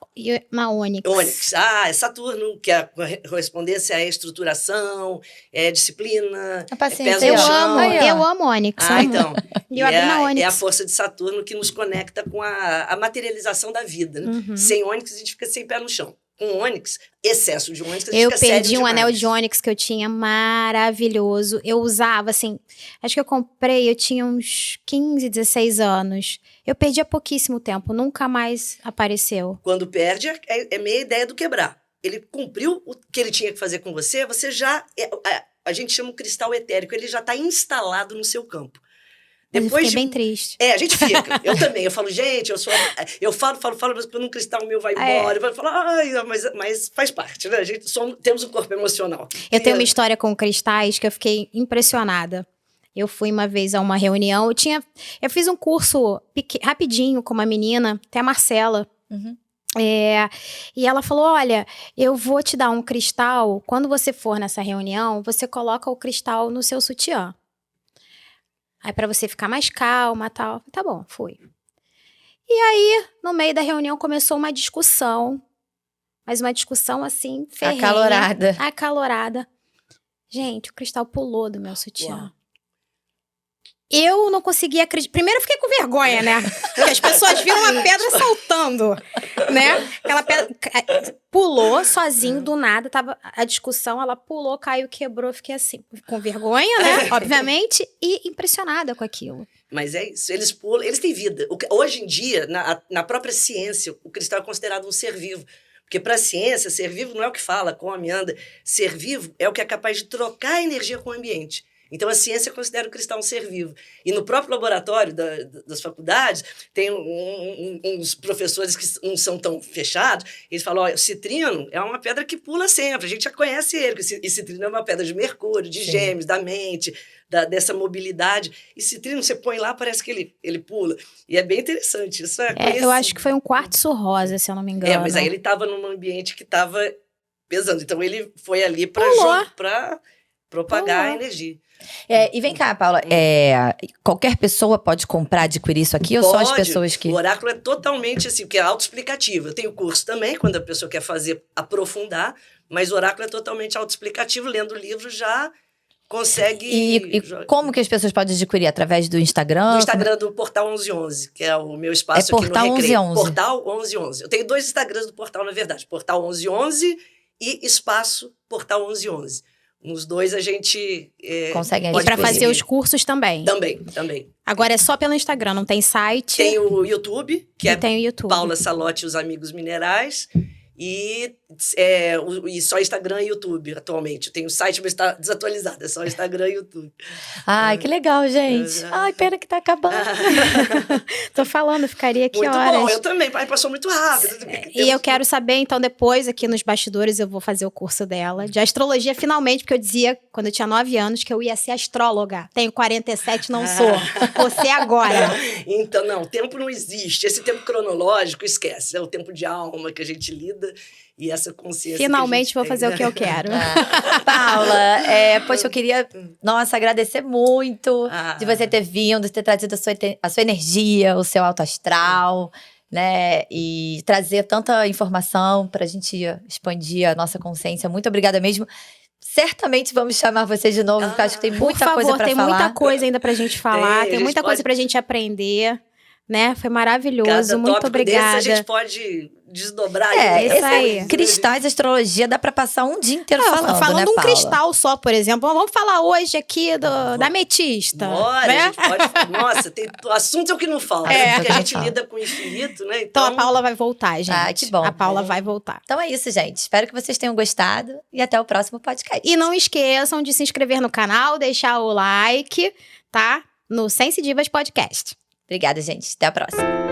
na Ônix. Ônix. É Saturno, que a correspondência é estruturação, é disciplina, a paciência. Eu amo Ônix. Então. E eu abri na Ônix. É a força de Saturno que nos conecta com a materialização da vida. Né? Sem Ônix, a gente fica sem pé no chão. Com Ônix, excesso de Ônix, a gente fica sério demais. Eu perdi um anel de Ônix que eu tinha, maravilhoso. Eu usava, assim, acho que eu tinha uns 15, 16 anos. Eu perdi há pouquíssimo tempo, nunca mais apareceu. Quando perde, é meia ideia do quebrar. Ele cumpriu o que ele tinha que fazer com você, você já... a gente chama o cristal etérico, ele já está instalado no seu campo. Depois eu fiquei bem triste. A gente fica. Eu também. Eu falo, gente, eu falo, mas quando um cristal meu vai embora, eu falo, mas faz parte, né? A gente temos um corpo emocional. Eu tenho uma história com cristais que eu fiquei impressionada. Eu fui uma vez a uma reunião, eu fiz um curso rapidinho com uma menina, até a Marcela. E ela falou, olha, eu vou te dar um cristal, quando você for nessa reunião, você coloca o cristal no seu sutiã. Aí pra você ficar mais calma e tal. Tá bom, fui. E aí, no meio da reunião, começou uma discussão. Mas uma discussão, assim, ferrenha. Acalorada. Gente, o cristal pulou do meu sutiã. Uau. Eu não conseguia acreditar. Primeiro eu fiquei com vergonha, né? Porque as pessoas viram uma pedra saltando, né? Aquela pedra pulou sozinho, do nada. Tava a discussão, ela pulou, caiu, quebrou. Eu fiquei assim, com vergonha, né? Obviamente. E impressionada com aquilo. Mas é isso, eles pulam, eles têm vida. Hoje em dia, na própria ciência, o cristal é considerado um ser vivo. Porque para a ciência, ser vivo não é o que fala, come, anda. Ser vivo é o que é capaz de trocar energia com o ambiente. Então, a ciência considera o cristal um ser vivo. E no próprio laboratório das faculdades, tem uns professores que não são tão fechados, eles falam, o citrino é uma pedra que pula sempre, a gente já conhece ele, e citrino é uma pedra de Mercúrio, de Gêmeos, da mente, dessa mobilidade. E citrino, você põe lá, parece que ele pula. E é bem interessante. Isso eu acho que foi um quartzo rosa, se eu não me engano. Mas aí ele estava num ambiente que estava pesando. Então, ele foi ali para propagar a energia. E vem cá, Paula, qualquer pessoa pode comprar, adquirir isso aqui ou só as pessoas que... O oráculo é totalmente assim, porque é autoexplicativo. Eu tenho curso também, quando a pessoa quer aprofundar, mas o oráculo é totalmente autoexplicativo. Lendo o livro já consegue... E como que as pessoas podem adquirir? Através do Instagram? Do Instagram do Portal 1111, que é o meu espaço aqui no Portal Recreio. 1111. Portal 1111. Eu tenho 2 Instagrams do Portal, na verdade. Portal 1111 e Espaço Portal 1111. Nos 2 a gente consegue E para fazer os cursos também. Também. Agora é só pelo Instagram, não tem site. Tem o YouTube, que tem o YouTube. Paula Salotti e os Amigos Minerais. E só Instagram e YouTube atualmente. Eu tenho o site, mas está desatualizado. É só Instagram e YouTube. Ai, que legal, gente. Ai, pena que tá acabando. Tô falando, ficaria aqui muito horas. Muito bom, eu também. Passou muito rápido. E eu quero saber, então, depois, aqui nos bastidores, eu vou fazer o curso dela. De astrologia, finalmente, porque eu dizia, quando eu tinha 9 anos, que eu ia ser astróloga. Tenho 47, não sou. Você agora. Então, não, tempo não existe. Esse tempo cronológico, esquece. É o tempo de alma que a gente lida. E essa consciência. Finalmente vou fazer o que eu quero. Paula, poxa, eu queria, agradecer muito de você ter vindo, de ter trazido a sua energia, o seu alto astral, né? E trazer tanta informação pra gente Certamente vamos chamar você de novo, porque acho que tem muita coisa pra falar. Tem muita coisa ainda pra gente falar, tem muita coisa pra gente aprender. Né? Foi maravilhoso, muito obrigada. Desse a gente pode desdobrar. Isso aí. Cristais, astrologia, dá pra passar um dia inteiro falando, né, de um Paula? cristal só, por exemplo. Vamos falar hoje aqui da ametista. Bora, né? a gente pode... Nossa, o assunto é o que não falta. Porque a gente lida com o infinito, né? Então a Paula vai voltar, gente. Ah, que bom. A Paula vai voltar. Então é isso, gente. Espero que vocês tenham gostado e até o próximo podcast. E não esqueçam de se inscrever no canal, deixar o like, tá? No Sense Divas Podcast. Obrigada, gente. Até a próxima.